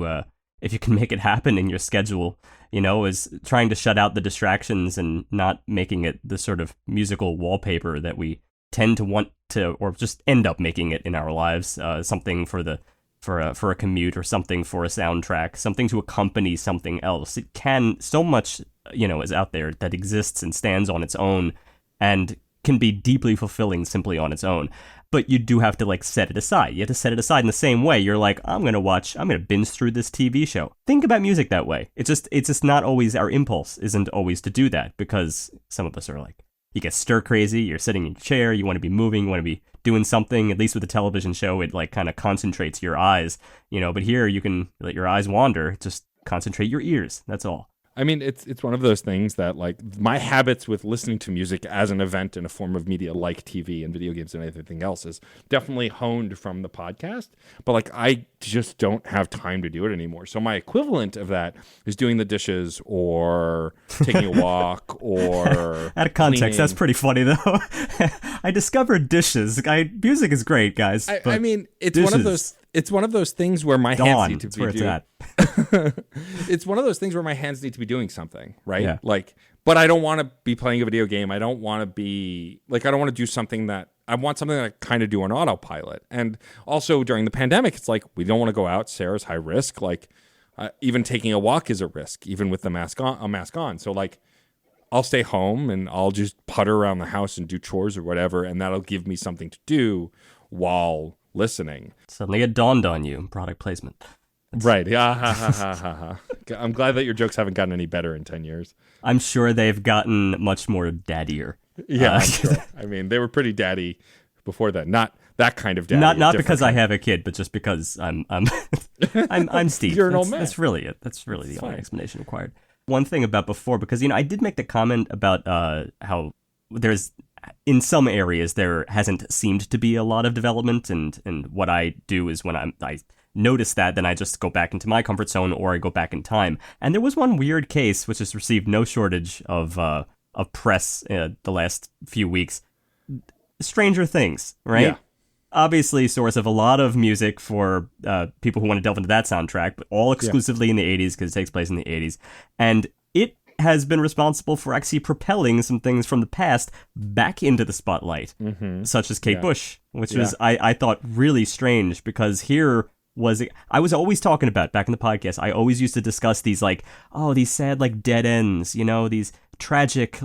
Speaker 2: can make it happen in your schedule, is trying to shut out the distractions and not making it the sort of musical wallpaper that we tend to want to, or just end up making it in our lives, something for a commute, or something for a soundtrack, something to accompany something else. It can, so much, is out there that exists and stands on its own and can be deeply fulfilling simply on its own. But you do have to like set it aside. You have to set it aside in the same way. You're like, I'm going to binge through this TV show. Think about music that way. It's just not always, our impulse isn't always to do that, because some of us are like, you get stir crazy, you're sitting in your chair, you want to be moving, you want to be doing something. At least with a television show, it like kind of concentrates your eyes, but here you can let your eyes wander, just concentrate your ears. That's all.
Speaker 1: I mean, it's one of those things that, like, my habits with listening to music as an event in a form of media like TV and video games and everything else is definitely honed from the podcast. But, like, I just don't have time to do it anymore. So my equivalent of that is doing the dishes or taking a walk or
Speaker 2: out of context,
Speaker 1: cleaning.
Speaker 2: That's pretty funny, though. I discovered dishes. Music is great, guys.
Speaker 1: I mean, it's
Speaker 2: dishes.
Speaker 1: one of those. It's one of those things where my hands need to be doing. It's one of those things where my hands need to be doing something, right?
Speaker 2: Yeah.
Speaker 1: Like, but I don't want to be playing a video game. I don't want to be like, I don't want to do something that I want something that I kind of do on autopilot. And also during the pandemic, it's like, we don't want to go out. Sarah's high risk. Like, even taking a walk is a risk, even with the mask on. So like, I'll stay home and I'll just putter around the house and do chores or whatever, and that'll give me something to do while listening.
Speaker 2: Suddenly it dawned on you, product placement.
Speaker 1: Right. Yeah. I'm glad that your jokes haven't gotten any better in 10 years.
Speaker 2: I'm sure they've gotten much more daddier.
Speaker 1: Yeah, I'm sure. I mean, they were pretty daddy before that. Not that kind of daddy.
Speaker 2: Not because I have a kid, but just because I'm I'm Steve.
Speaker 1: You're an old man.
Speaker 2: That's really it. That's really the only explanation required. One thing about before, because, I did make the comment about how there's, in some areas, there hasn't seemed to be a lot of development, and what I do is when I notice that, then I just go back into my comfort zone, or I go back in time. And there was one weird case, which has received no shortage of press the last few weeks. Stranger Things, right?
Speaker 1: Yeah.
Speaker 2: Obviously, source of a lot of music for people who want to delve into that soundtrack, but all exclusively in the 80s, because it takes place in the 80s. And it has been responsible for actually propelling some things from the past back into the spotlight, such as Kate Bush, which was, I thought, really strange, because here I was always talking about, back in the podcast, I always used to discuss these, these sad, dead ends, these tragic,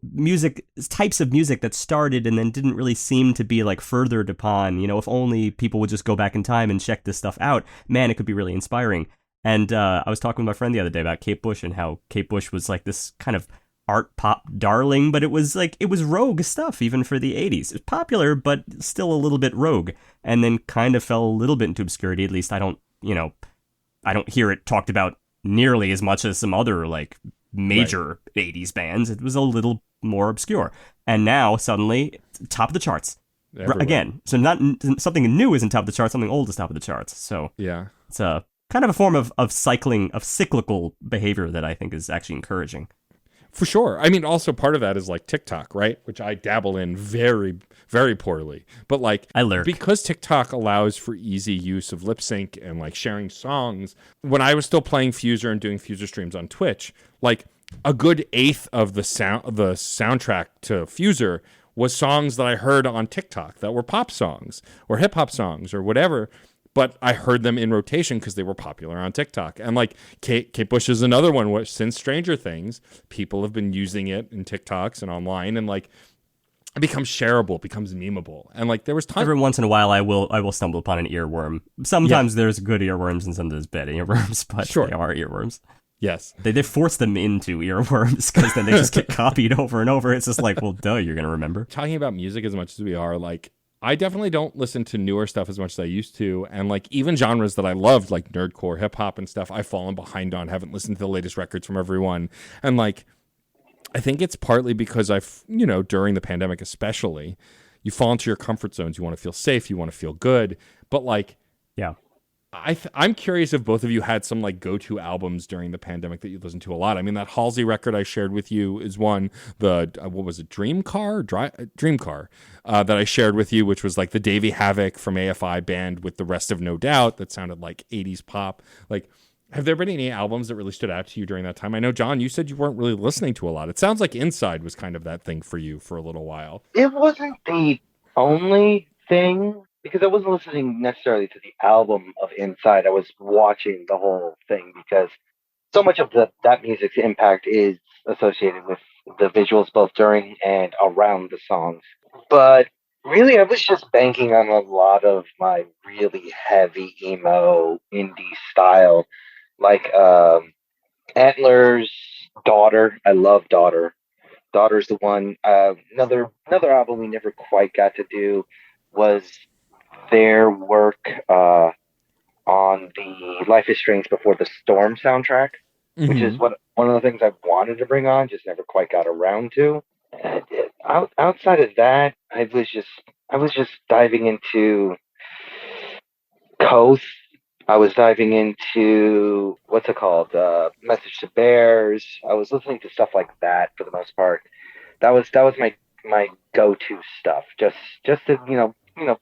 Speaker 2: music, types of music that started and then didn't really seem to be furthered upon. If only people would just go back in time and check this stuff out, man, it could be really inspiring. And I was talking with my friend the other day about Kate Bush, and how Kate Bush was this kind of art pop darling, but it was rogue stuff even for the 80s. It was popular, but still a little bit rogue, and then kind of fell a little bit into obscurity. At least I don't hear it talked about nearly as much as some other major 80s bands. It was a little more obscure, and now suddenly top of the charts again. So not something new isn't top of the charts, something old is top of the charts. So it's a kind of a form of cyclical behavior that I think is actually encouraging.
Speaker 1: For sure. I mean, also part of that is TikTok, right? Which I dabble in very, very poorly. But
Speaker 2: I lurk.
Speaker 1: Because TikTok allows for easy use of lip sync and sharing songs. When I was still playing Fuser and doing Fuser streams on Twitch, a good eighth of the soundtrack to Fuser was songs that I heard on TikTok that were pop songs or hip hop songs or whatever. But I heard them in rotation because they were popular on TikTok. And Kate Bush is another one, which since Stranger Things, people have been using it in TikToks and online, and it becomes shareable, it becomes memeable. And there was time.
Speaker 2: Every once in a while I will stumble upon an earworm. Sometimes there's good earworms and sometimes bad earworms, but they are earworms.
Speaker 1: Yes.
Speaker 2: They force them into earworms because then they just get copied over and over. It's just well, duh, you're going to remember.
Speaker 1: Talking about music as much as we are, I definitely don't listen to newer stuff as much as I used to. And even genres that I loved, like nerdcore, hip hop and stuff, I've fallen behind on, haven't listened to the latest records from everyone. And I think it's partly because during the pandemic especially, you fall into your comfort zones. You want to feel safe. You want to feel good. But I'm curious if both of you had some go-to albums during the pandemic that you listened to a lot. I mean, that Halsey record I shared with you is one. The what was it, Dream Car that I shared with you, which was the Davey Havok from AFI band with the rest of No Doubt that sounded like 80s pop. Have there been any albums that really stood out to you during that time? I know, John, you said you weren't really listening to a lot. It sounds like Inside was kind of that thing for you for a little while.
Speaker 3: It wasn't the only thing, because I wasn't listening necessarily to the album of Inside. I was watching the whole thing, because so much of that music's impact is associated with the visuals both during and around the songs. But really, I was just banking on a lot of my really heavy emo indie style, Antlers, Daughter. I love Daughter. Daughter's the one. Another album we never quite got to do was their work on the Life is Strange Before the Storm soundtrack, which is one of the things I wanted to bring on, just never quite got around to. Outside of that, I was just diving into cohosts. I was diving into Message to Bears. I was listening to stuff like that for the most part. That was my go-to stuff. Just to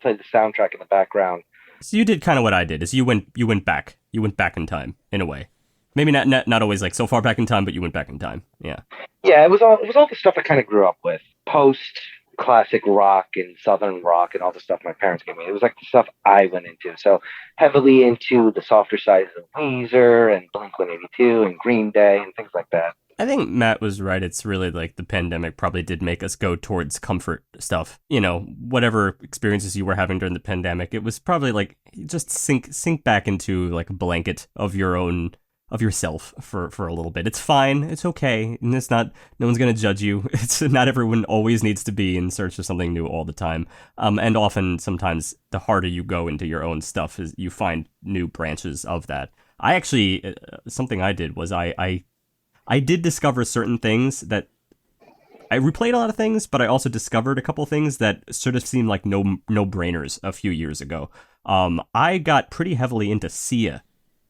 Speaker 3: play the soundtrack in the background.
Speaker 2: So you did kind of what I did. Is you went back in time in a way. Maybe not always so far back in time, but you went back in time. Yeah.
Speaker 3: Yeah, it was all the stuff I kind of grew up with. Post classic rock and southern rock and all the stuff my parents gave me. It was the stuff I went into. So heavily into the softer sides of Weezer and Blink-182 and Green Day and things like that.
Speaker 2: I think Matt was right. It's really the pandemic probably did make us go towards comfort stuff. Whatever experiences you were having during the pandemic, it was probably just sink back into a blanket of your own yourself for a little bit. It's fine. It's okay. And it's not, no one's going to judge you. It's not everyone always needs to be in search of something new all the time. And often, sometimes, the harder you go into your own stuff, is you find new branches of that. I actually, something I did was I did discover certain things that I replayed a lot of things, but I also discovered a couple things that sort of seemed like no-brainers a few years ago. I got pretty heavily into Sia,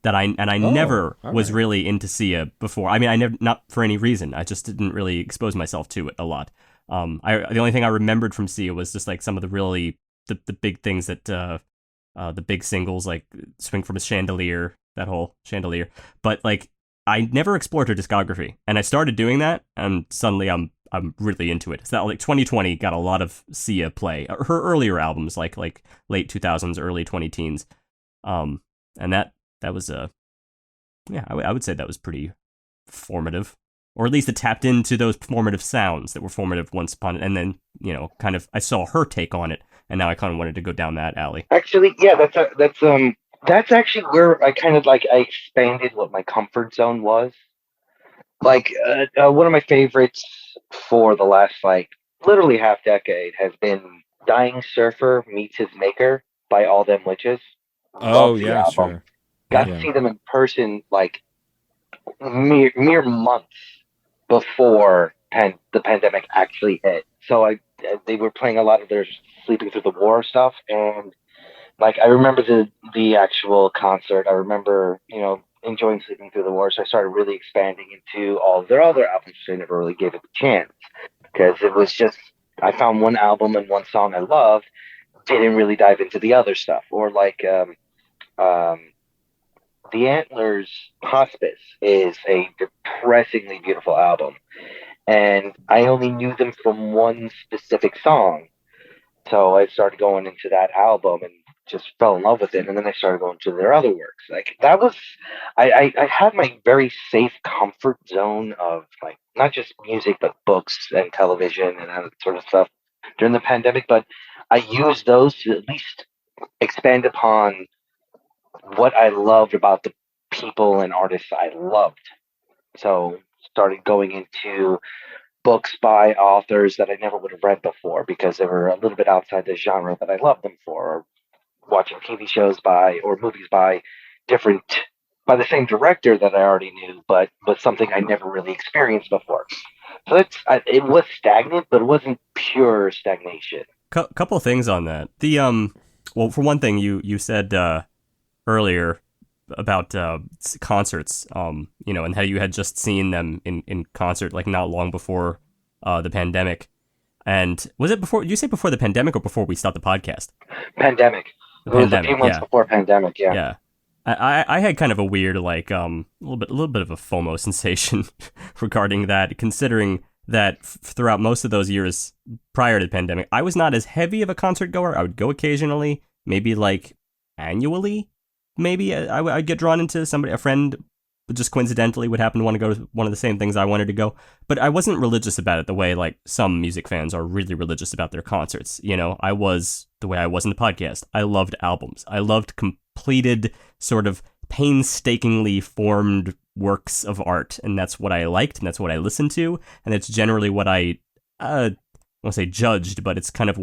Speaker 2: I never was really into Sia before. I mean, I never, not for any reason. I just didn't really expose myself to it a lot. The only thing I remembered from Sia was just like some of the really the big things that the big singles, like Swing from a Chandelier, that whole Chandelier. But like, I never explored her discography, and I started doing that, and suddenly I'm really into it. So that, like, 2020 got a lot of Sia play. Her earlier albums, like late 2000s, early 2010s, and that was I would say that was pretty formative, or at least it tapped into those formative sounds that were formative once upon, and then, you know, kind of, I saw her take on it, and now I kind of wanted to go down that alley.
Speaker 3: Actually, yeah, that's actually where I kind of like I expanded what my comfort zone was. Like, one of my favorites for the last, like, literally half decade has been "Dying Surfer Meets His Maker" by All Them Witches.
Speaker 1: Oh,
Speaker 3: Love the
Speaker 1: yeah,
Speaker 3: album.
Speaker 1: sure.
Speaker 3: Got
Speaker 1: Yeah.
Speaker 3: to see them in person like mere months before the pandemic actually hit. So they were playing a lot of their Sleeping Through the War stuff, and like, I remember the actual concert. I remember, you know, enjoying Sleeping Through the War. So I started really expanding into all of their other albums. So I never really gave it a chance, because it was just, I found one album and one song I loved, didn't really dive into the other stuff. Or like, um, the Antlers Hospice is a depressingly beautiful album, and I only knew them from one specific song. So I started going into that album and just fell in love with it. And then I started going to their other works. Like, that was, I had my very safe comfort zone of, like, not just music, but books and television and that sort of stuff during the pandemic. But I used those to at least expand upon what I loved about the people and artists I loved. So started going into books by authors that I never would have read before, because they were a little bit outside the genre that I loved them for, or watching TV shows by, or movies by by the same director that I already knew, but something I never really experienced before. So it was stagnant, but it wasn't pure stagnation.
Speaker 2: Couple of things on that. Well, for one thing, you said earlier about concerts, you know, and how you had just seen them in concert, like, not long before the pandemic. And was it before? Did you say before the pandemic or before we stopped the podcast?
Speaker 3: Pandemic. It was a few months before pandemic. Yeah.
Speaker 2: Yeah. I had kind of a weird, like, a little bit of a FOMO sensation regarding that, considering that throughout most of those years prior to the pandemic, I was not as heavy of a concert goer. I would go occasionally, maybe like annually. Maybe I'd get drawn into a friend just coincidentally would happen to want to go to one of the same things I wanted to go. But I wasn't religious about it the way, like, some music fans are really religious about their concerts. You know, I was the way I was in the podcast. I loved albums. I loved completed, sort of painstakingly formed works of art. And that's what I liked, and that's what I listened to. And it's generally what I won't say judged, but it's kind of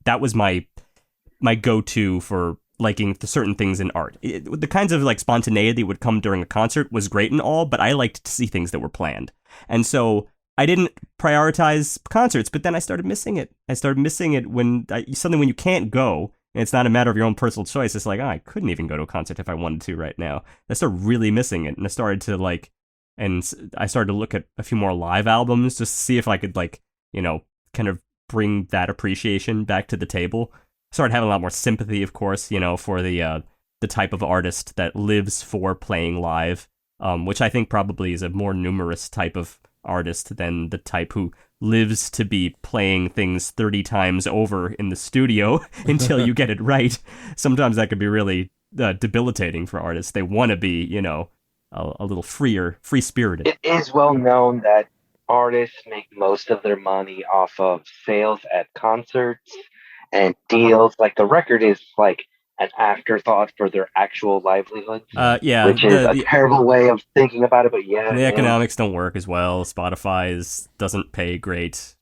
Speaker 2: that was my go-to for liking certain things in art. The kinds of, like, spontaneity that would come during a concert was great and all, but I liked to see things that were planned. And so I didn't prioritize concerts, but then I started missing it. I started missing it when you can't go, and it's not a matter of your own personal choice. It's like, I couldn't even go to a concert if I wanted to right now. I started really missing it, and I started to look at a few more live albums just to see if I could, like, you know, kind of bring that appreciation back to the table. Started having a lot more sympathy, of course, you know, for the type of artist that lives for playing live, which I think probably is a more numerous type of artist than the type who lives to be playing things 30 times over in the studio until you get it right. Sometimes that could be really debilitating for artists. They want to be, you know, a little free-spirited.
Speaker 3: It is well known that artists make most of their money off of sales at concerts and deals. Like, the record is, like, an afterthought for their actual livelihoods.
Speaker 2: Yeah,
Speaker 3: which is a terrible way of thinking about it, but yeah.
Speaker 2: The economics don't work as well. Spotify doesn't pay great,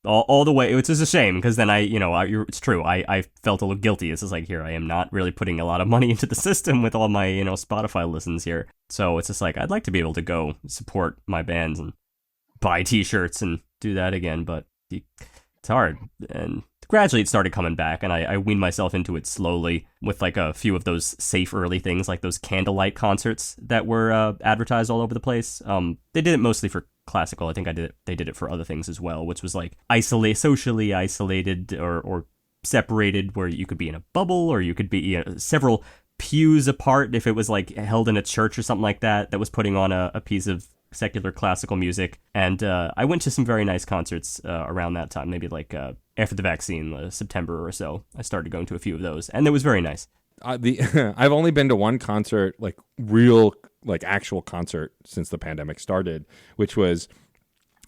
Speaker 2: all the way. It's just a shame because then it's true. I felt a little guilty. It's just like, here, I am not really putting a lot of money into the system with all my, Spotify listens here. So it's just like, I'd like to be able to go support my bands and buy t-shirts and do that again, but it's hard. And gradually it started coming back, and I weaned myself into it slowly with like a few of those safe early things, like those candlelight concerts that were advertised all over the place. They did it mostly for classical. I think they did it for other things as well, which was like socially isolated or separated, where you could be in a bubble or you could be several pews apart if it was like held in a church or something like that was putting on a piece of secular classical music. And I went to some very nice concerts around that time, maybe like after the vaccine, September or so. I started going to a few of those, and it was very nice.
Speaker 1: I've only been to one concert, like real, like actual concert, since the pandemic started, which was,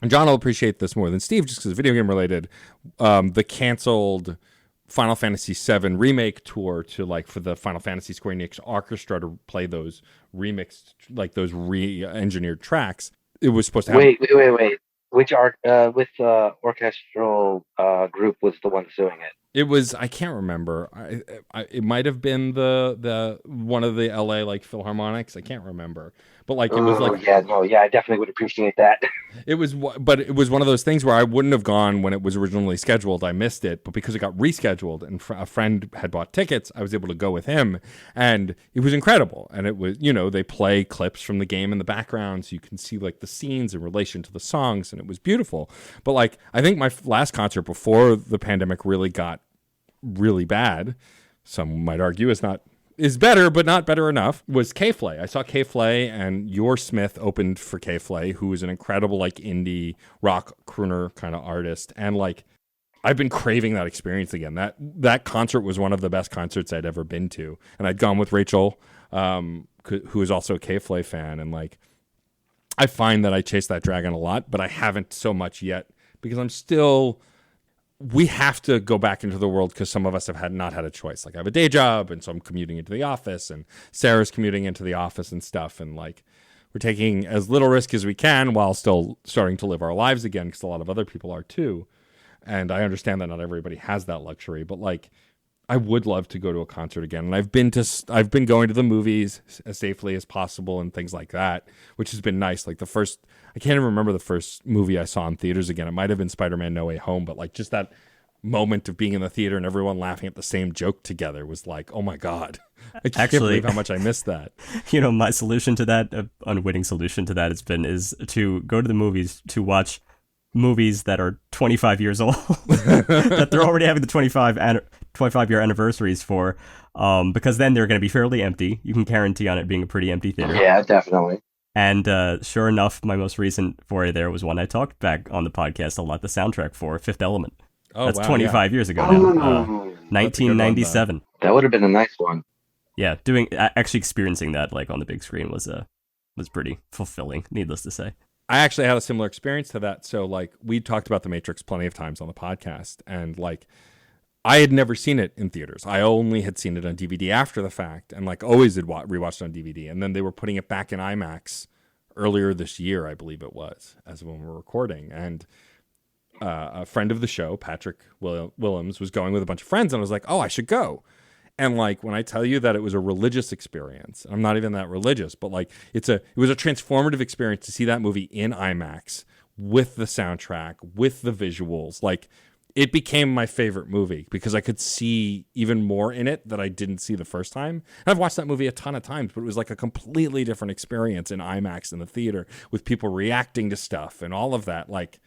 Speaker 1: and John will appreciate this more than Steve just because video game related, the canceled Final Fantasy VII remake tour for the Final Fantasy Square Enix Orchestra to play those remixed, like those re-engineered tracks. It was supposed to have...
Speaker 3: Wait. Which orchestral group was the one doing it?
Speaker 1: It was, I can't remember. It might have been the one of the LA like Philharmonics. I can't remember. But like it was like,
Speaker 3: I definitely would appreciate that.
Speaker 1: It was one of those things where I wouldn't have gone when it was originally scheduled. I missed it, but because it got rescheduled and a friend had bought tickets, I was able to go with him, and it was incredible. And it was, they play clips from the game in the background, so you can see like the scenes in relation to the songs, and it was beautiful. But like, I think my last concert before the pandemic really got really bad, some might argue is better, but not better enough, was K-Flay. I saw K-Flay, and Your Smith opened for K-Flay, who is an incredible like indie rock crooner kind of artist. And like, I've been craving that experience again. That concert was one of the best concerts I'd ever been to. And I'd gone with Rachel, who is also a K-Flay fan. And like, I find that I chase that dragon a lot, but I haven't so much yet because we have to go back into the world because some of us have not had a choice. Like I have a day job, and so I'm commuting into the office, and Sarah's commuting into the office and stuff. And like, we're taking as little risk as we can while still starting to live our lives again, because a lot of other people are too. And I understand that not everybody has that luxury, but like, I would love to go to a concert again. And I've been going to the movies as safely as possible and things like that, which has been nice. Like I can't even remember the first movie I saw in theaters again. It might have been Spider-Man No Way Home, but like just that moment of being in the theater and everyone laughing at the same joke together was like, oh my God, I can't believe how much I missed that.
Speaker 2: My solution to that, unwitting solution to that is to go to the movies to watch movies that are 25 years old that they're already having the 25-year anniversaries for, because then they're going to be fairly empty. You can guarantee on it being a pretty empty theater.
Speaker 3: Yeah, definitely.
Speaker 2: And sure enough, my most recent foray there was one I talked back on the podcast a lot, the soundtrack for Fifth Element.
Speaker 1: Oh,
Speaker 2: that's
Speaker 1: wow,
Speaker 2: 25 years ago now. 1997.
Speaker 3: That would have been a nice one.
Speaker 2: Yeah, actually experiencing that like on the big screen was pretty fulfilling, needless to say.
Speaker 1: I actually had a similar experience to that. So like, we talked about The Matrix plenty of times on the podcast, and like, I had never seen it in theaters. I only had seen it on DVD after the fact, and like always had rewatched it on DVD. And then they were putting it back in IMAX earlier this year, I believe it was, as when we were recording. And a friend of the show, Patrick Willems, was going with a bunch of friends, and I was like, oh, I should go. And like, when I tell you that it was a religious experience, I'm not even that religious, but like, it was a transformative experience to see that movie in IMAX with the soundtrack, with the visuals. Like, it became my favorite movie because I could see even more in it that I didn't see the first time. And I've watched that movie a ton of times, but it was like a completely different experience in IMAX in the theater with people reacting to stuff and all of that. Like,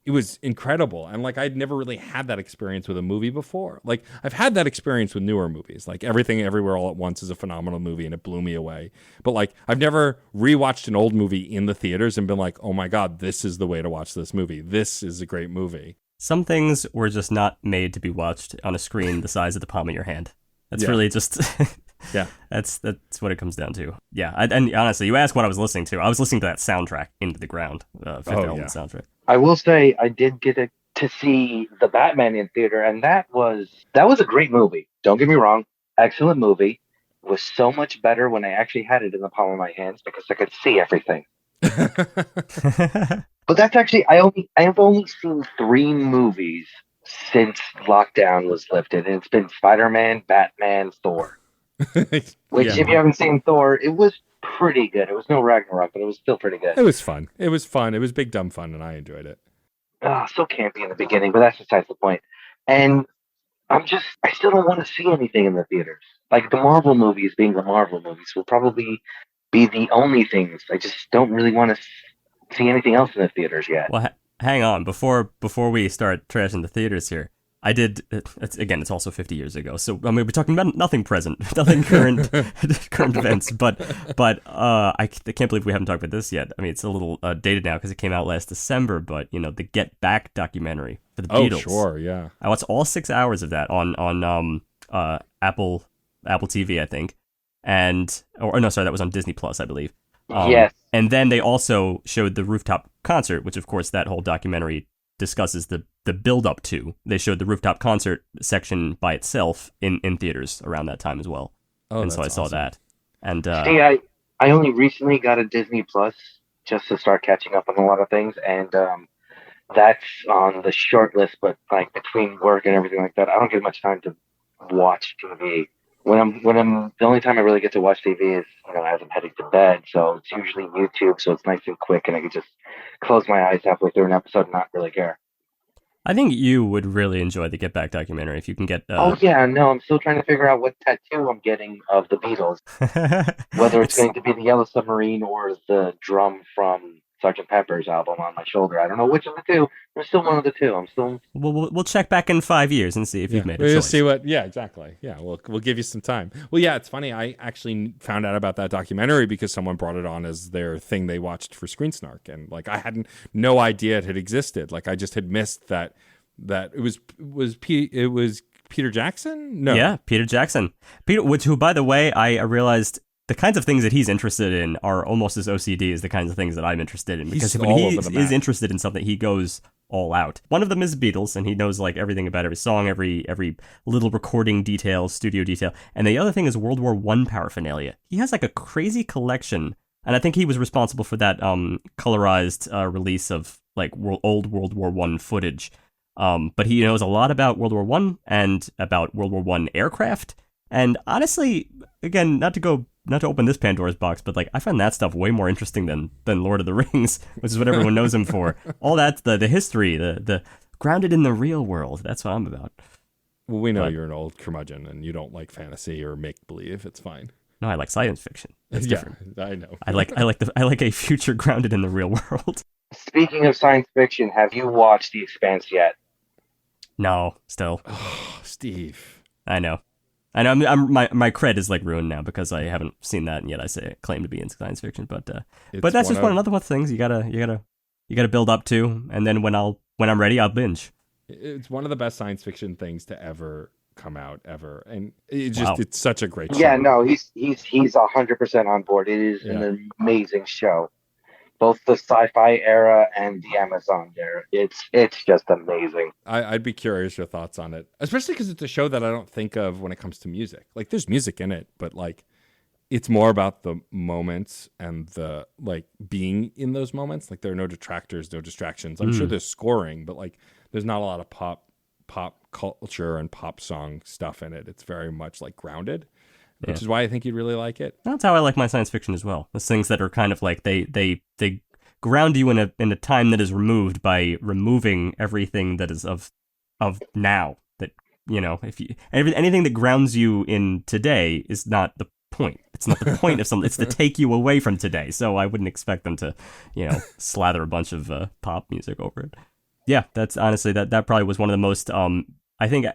Speaker 1: it was incredible. And like, I'd never really had that experience with a movie before. Like, I've had that experience with newer movies. Like, Everything Everywhere All at Once is a phenomenal movie and it blew me away. But like, I've never rewatched an old movie in the theaters and been like, oh my God, this is the way to watch this movie. This is a great movie.
Speaker 2: Some things were just not made to be watched on a screen the size of the palm of your hand. That's really just...
Speaker 1: Yeah.
Speaker 2: That's what it comes down to. Yeah, and honestly, you asked what I was listening to. I was listening to that soundtrack, Into the Ground, Fifth Element soundtrack.
Speaker 3: I will say I did get to see The Batman in theater, and that was a great movie. Don't get me wrong. Excellent movie. Was so much better when I actually had it in the palm of my hands because I could see everything. But that's actually I have only seen 3 movies since lockdown was lifted, and it's been Spider-Man, Batman, Thor. Which,
Speaker 1: Yeah.
Speaker 3: if you haven't seen Thor, it was pretty good. It was no Ragnarok, but it was still pretty good.
Speaker 1: It was fun. It was fun. It was big dumb fun, and I enjoyed it.
Speaker 3: So campy in the beginning, but that's besides the point. And I still don't want to see anything in the theaters. Like the Marvel movies being the Marvel movies will probably be the only things. I just don't really want to see anything else in the theaters yet.
Speaker 2: Well, hang on. Before we start trashing the theaters here, I did. It's also 50 years ago, so I mean we're talking about nothing present, nothing current, current events. But I can't believe we haven't talked about this yet. I mean, it's a little dated now because it came out last December. But the Get Back documentary for the Beatles.
Speaker 1: Oh, sure, yeah.
Speaker 2: I watched all 6 hours of that on Apple TV, I think, or no, sorry, that was on Disney Plus, I believe.
Speaker 3: Yes.
Speaker 2: And then they also showed the rooftop concert, which of course that whole documentary discusses the build up to. They showed the rooftop concert section by itself in theaters around that time as well.
Speaker 1: Oh,
Speaker 2: and so I saw
Speaker 1: awesome.
Speaker 2: that. And
Speaker 3: See, I only recently got a Disney Plus just to start catching up on a lot of things, and that's on the short list. But like between work and everything like that, I don't get much time to watch TV. When I'm the only time I really get to watch TV is as I'm heading to bed. So it's usually YouTube, so it's nice and quick, and I can just close my eyes halfway through an episode and not really care.
Speaker 2: I think you would really enjoy the Get Back documentary if you can get.
Speaker 3: Oh yeah, no, I'm still trying to figure out what tattoo I'm getting of the Beatles. Whether it's going to be the Yellow Submarine or the drum from Sgt. Pepper's album on my shoulder. I don't know which of the two. There's still one of the two. I'm still.
Speaker 2: We'll check back in 5 years and see if you've made a choice.
Speaker 1: We'll see what. Yeah, exactly. Yeah, we'll give you some time. Well, yeah, it's funny. I actually found out about that documentary because someone brought it on as their thing they watched for Screen Snark, and like I had no idea it had existed. Like I just had missed that it was Peter Jackson. No,
Speaker 2: Yeah, Peter Jackson. Who, by the way, I realized. The kinds of things that he's interested in are almost as OCD as the kinds of things that I'm interested in. Because when he is interested in something, he goes all out. One of them is Beatles, and he knows like everything about every song, every little recording detail, studio detail. And the other thing is World War I paraphernalia. He has like a crazy collection, and I think he was responsible for that colorized release of like old World War I footage. But he knows a lot about World War I and about World War I aircraft. And honestly, again, not to open this Pandora's box, but like I find that stuff way more interesting than Lord of the Rings, which is what everyone knows him for. All that's the history, the grounded in the real world. That's what I'm about.
Speaker 1: Well, we know you're an old curmudgeon and you don't like fantasy or make believe. It's fine.
Speaker 2: No, I like science fiction. It's different.
Speaker 1: I know.
Speaker 2: I like a future grounded in the real world.
Speaker 3: Speaking of science fiction, have you watched The Expanse yet?
Speaker 2: No, still.
Speaker 1: Oh, Steve.
Speaker 2: I know. My cred is like ruined now because I haven't seen that, and yet I claim to be in science fiction. But that's just one of the things you gotta build up to, and then when I'm ready, I'll binge.
Speaker 1: It's one of the best science fiction things to ever come out ever, and it's such a great show.
Speaker 3: Yeah, no, he's 100% on board. It is an amazing show. Both the sci-fi era and the Amazon era. It's just amazing.
Speaker 1: I'd be curious your thoughts on it, especially because it's a show that I don't think of when it comes to music. Like, there's music in it, but like, it's more about the moments and the like being in those moments. Like, there are no detractors, no distractions. I'm sure there's scoring, but like, there's not a lot of pop culture and pop song stuff in it. It's very much like grounded. Which is why I think you'd really like it.
Speaker 2: That's how I like my science fiction as well. Those things that are kind of like they ground you in a time that is removed by removing everything that is of now. That if you anything that grounds you in today is not the point. It's not the point of something. It's to take you away from today. So I wouldn't expect them to slather a bunch of pop music over it. Yeah, that's honestly that probably was one of the most I think.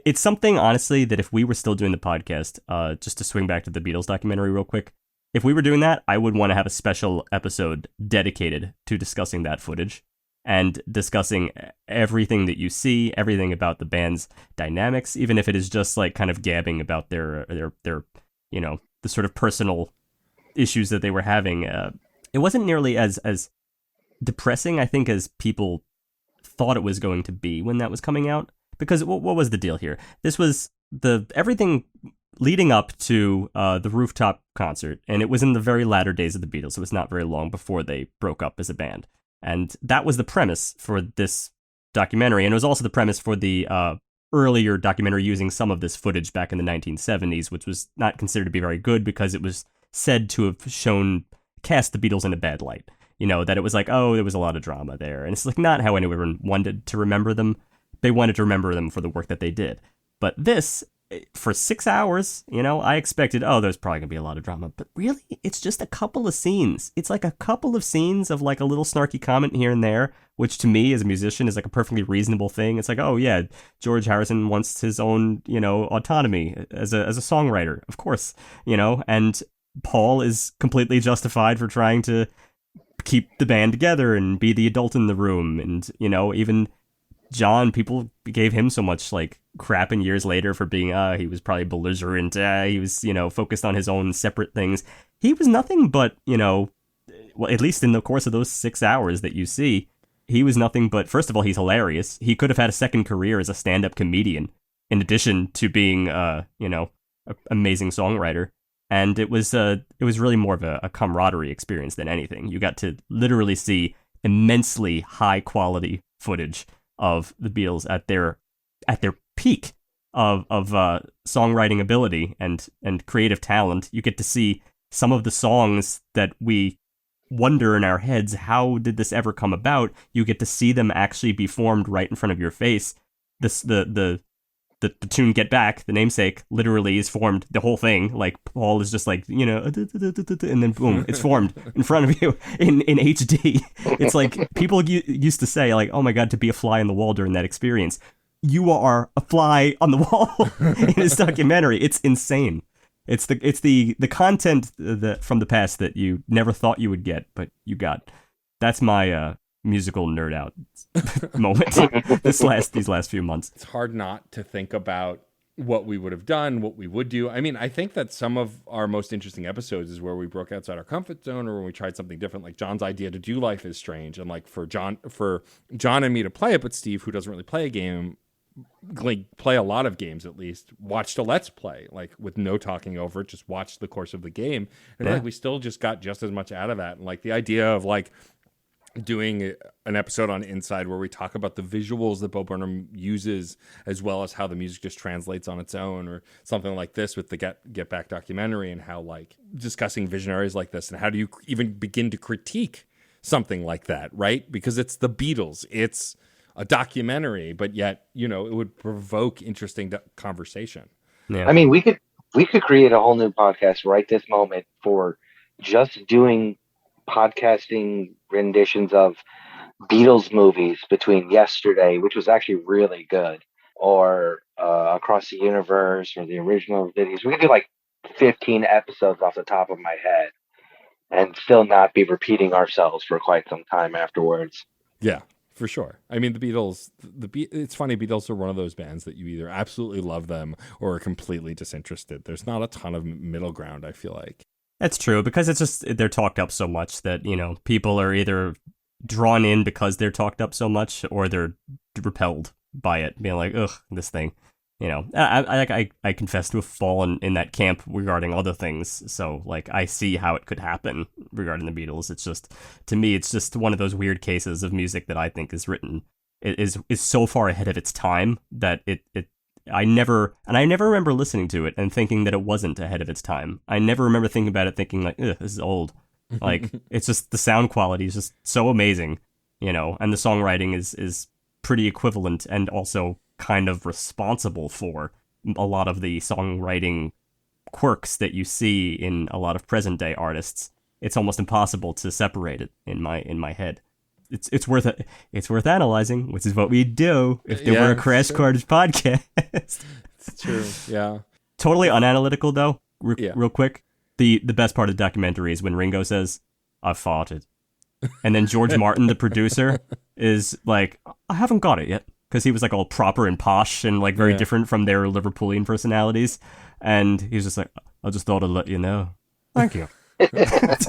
Speaker 2: It's something, honestly, that if we were still doing the podcast, just to swing back to the Beatles documentary real quick, if we were doing that, I would want to have a special episode dedicated to discussing that footage and discussing everything that you see, everything about the band's dynamics, even if it is just like kind of gabbing about their the sort of personal issues that they were having. It wasn't nearly as depressing, I think, as people thought it was going to be when that was coming out. Because what was the deal here? This was everything leading up to the rooftop concert, and it was in the very latter days of the Beatles. It was not very long before they broke up as a band. And that was the premise for this documentary, and it was also the premise for the earlier documentary using some of this footage back in the 1970s, which was not considered to be very good because it was said to have cast the Beatles in a bad light. You know, that it was like, oh, there was a lot of drama there. And it's like not how anyone wanted to remember them. They wanted to remember them for the work that they did. But this, for 6 hours, you know, I expected, oh, there's probably going to be a lot of drama. But really, it's just a couple of scenes. It's like a couple of scenes of like a little snarky comment here and there, which to me as a musician is like a perfectly reasonable thing. It's like, oh, yeah, George Harrison wants his own, you know, autonomy as a songwriter, of course, you know, and Paul is completely justified for trying to keep the band together and be the adult in the room. And, you know, even John, people gave him so much like crap in years later for being, he was probably belligerent. He was, you know, focused on his own separate things. He was nothing but, you know, well, at least in the course of those 6 hours that you see, he was nothing but, first of all, he's hilarious. He could have had a second career as a stand-up comedian in addition to being, you know, an amazing songwriter. And it was really more of a camaraderie experience than anything. You got to literally see immensely high quality footage of the Beatles at their peak of songwriting ability and creative talent. You get to see some of the songs that we wonder in our heads, how did this ever come about? You get to see them actually be formed right in front of your face. The tune Get Back, the namesake, literally is formed, the whole thing. Like, Paul is just like, you know, and then boom, it's formed in front of you in HD. It's like, people used to say, like, oh my God, to be a fly on the wall during that experience. You are a fly on the wall in this documentary. It's insane. It's the content from the past that you never thought you would get, but you got. That's my musical nerd out moment these last few months.
Speaker 1: It's hard not to think about what we would have done, what we would do. I mean, I think that some of our most interesting episodes is where we broke outside our comfort zone or when we tried something different, like John's idea to do Life is Strange, and like for John and me to play it, but Steve, who doesn't really play a game, like play a lot of games at least, watched a Let's Play, like with no talking over it, just watched the course of the game. And I feel like we still just got just as much out of that. And like the idea of like doing an episode on Inside where we talk about the visuals that Bo Burnham uses as well as how the music just translates on its own, or something like this with the Get Back documentary, and how like discussing visionaries like this and how do you even begin to critique something like that, right? Because it's the Beatles, it's a documentary, but yet, you know, it would provoke interesting conversation.
Speaker 2: Yeah.
Speaker 3: I mean, we could create a whole new podcast right this moment for just doing podcasting renditions of Beatles movies between Yesterday, which was actually really good, or Across the Universe, or the original videos. We could do like 15 episodes off the top of my head and still not be repeating ourselves for quite some time afterwards.
Speaker 1: Yeah, for sure. I mean, the Beatles, it's funny, Beatles are one of those bands that you either absolutely love them or are completely disinterested. There's not a ton of middle ground, I feel like.
Speaker 2: That's true, because it's just, they're talked up so much that, you know, people are either drawn in because they're talked up so much, or they're repelled by it, being like, ugh, this thing. You know, I confess to have fallen in that camp regarding other things, so, like, I see how it could happen regarding the Beatles. It's just, to me, it's just one of those weird cases of music that I think is written, is so far ahead of its time that I never remember listening to it and thinking that it wasn't ahead of its time. I never remember thinking about it thinking like, ugh, this is old. Like, it's just, the sound quality is just so amazing, you know, and the songwriting is pretty equivalent and also kind of responsible for a lot of the songwriting quirks that you see in a lot of present day artists. It's almost impossible to separate it in my head. It's worth analyzing, which is what we do if there were a Crash Chords podcast.
Speaker 1: It's true. Yeah.
Speaker 2: Totally unanalytical though. Real quick, the best part of the documentary is when Ringo says, "I farted," and then George Martin, the producer, is like, "I haven't got it yet," because he was like all proper and posh and like very different from their Liverpoolian personalities, and he was just like, "I just thought I'd let you know. Thank you." It's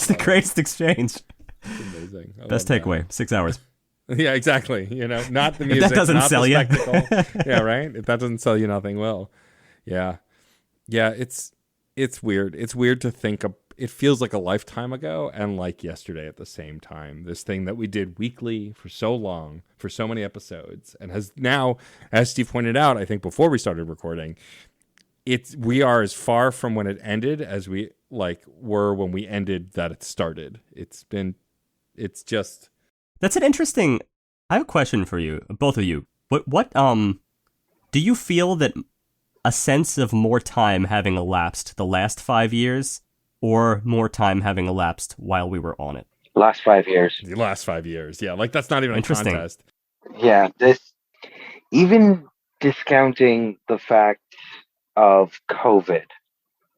Speaker 2: the greatest exchange.
Speaker 1: Amazing.
Speaker 2: Best takeaway, 6 hours.
Speaker 1: Yeah, exactly. You know, not the music.
Speaker 2: That doesn't
Speaker 1: not
Speaker 2: sell
Speaker 1: the
Speaker 2: you.
Speaker 1: spectacle. Yeah, right? If that doesn't sell you, nothing will. Yeah. Yeah, it's weird. It's weird to think of. It feels like a lifetime ago and like yesterday at the same time. This thing that we did weekly for so long, for so many episodes, and has now, as Steve pointed out, I think before we started recording, we are as far from when it ended as we like were when we ended that it started. It's just.
Speaker 2: That's an interesting. I have a question for you, both of you. What do you feel that a sense of more time having elapsed the last 5 years, or more time having elapsed while we were on it?
Speaker 3: Last 5 years.
Speaker 1: The last 5 years, yeah. Like that's not even a
Speaker 2: Interesting.
Speaker 1: contest.
Speaker 3: Yeah, even discounting the fact of COVID,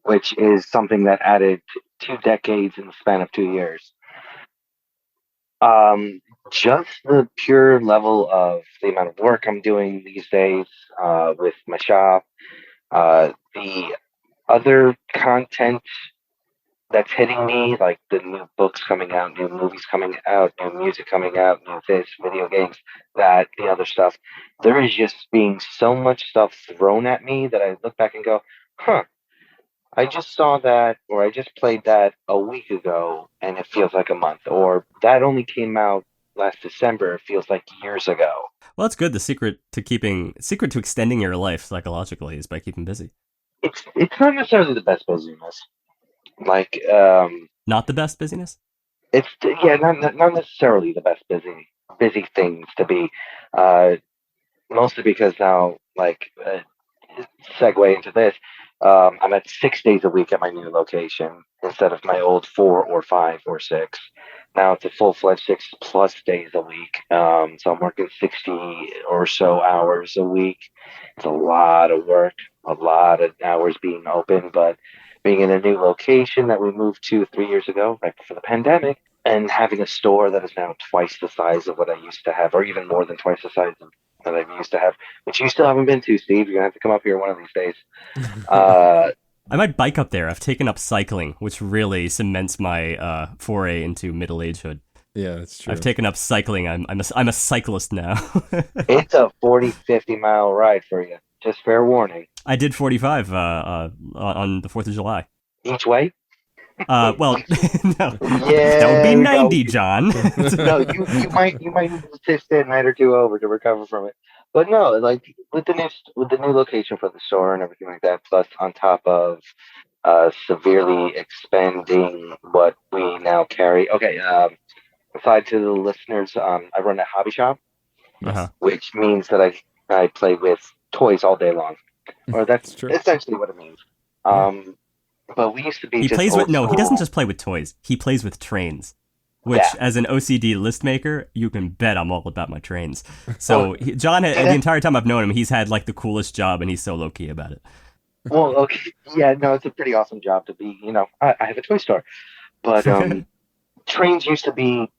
Speaker 3: which is something that added 2 decades in the span of 2 years. Just the pure level of the amount of work I'm doing these days with my shop, the other content that's hitting me, like the new books coming out, new movies coming out, new music coming out, new this, video games, that, the other stuff. There is just being so much stuff thrown at me that I look back and go, huh, I just saw that, or I just played that a week ago, and it feels like a month, or that only came out last December, it feels like years ago.
Speaker 2: Well, it's good. The secret to extending your life psychologically is by keeping busy.
Speaker 3: It's not necessarily the best busyness. Like,
Speaker 2: Not the best busyness?
Speaker 3: it's, yeah, not necessarily the best busy things to be. Mostly because now, like, segue into this, I'm at 6 days a week at my new location instead of my old 4 or 5 or 6. Now it's a full-fledged 6+ days a week. So I'm working 60 or so hours a week. It's a lot of work, a lot of hours being open, but being in a new location that we moved to 3 years ago, right before the pandemic, and having a store that is now twice the size of what I used to have, or even more than twice the size of that I used to have, which you still haven't been to, Steve. You're gonna have to come up here one of these days.
Speaker 2: I might bike up there. I've taken up cycling, which really cements my foray into middle agehood.
Speaker 1: Yeah, that's true.
Speaker 2: I've taken up cycling. I'm a cyclist now.
Speaker 3: It's a 40-50 mile ride for you. Just fair warning.
Speaker 2: I did 45 on the 4th of July.
Speaker 3: Each way?
Speaker 2: Well, no,
Speaker 3: Yeah,
Speaker 2: that would be 90,
Speaker 3: no.
Speaker 2: John.
Speaker 3: No, you might need to stay a night or two over to recover from it. But no, like with the new location for the store and everything like that, plus on top of severely expanding what we now carry. Okay, aside to the listeners, I run a hobby shop,
Speaker 2: Uh-huh.
Speaker 3: which means that I play with toys all day long, or that's
Speaker 1: true.
Speaker 3: essentially what it means. But we used to be.
Speaker 2: He
Speaker 3: just
Speaker 2: plays with
Speaker 3: old
Speaker 2: he doesn't
Speaker 3: school.
Speaker 2: just play with toys. He plays with trains. Which,
Speaker 3: Yeah.
Speaker 2: as an OCD list maker, you can bet I'm all about my trains. So, John, the entire time I've known him, he's had like the coolest job, and he's so low key about it.
Speaker 3: Well, okay, yeah, no, it's a pretty awesome job to be. I have a toy store, but trains used to be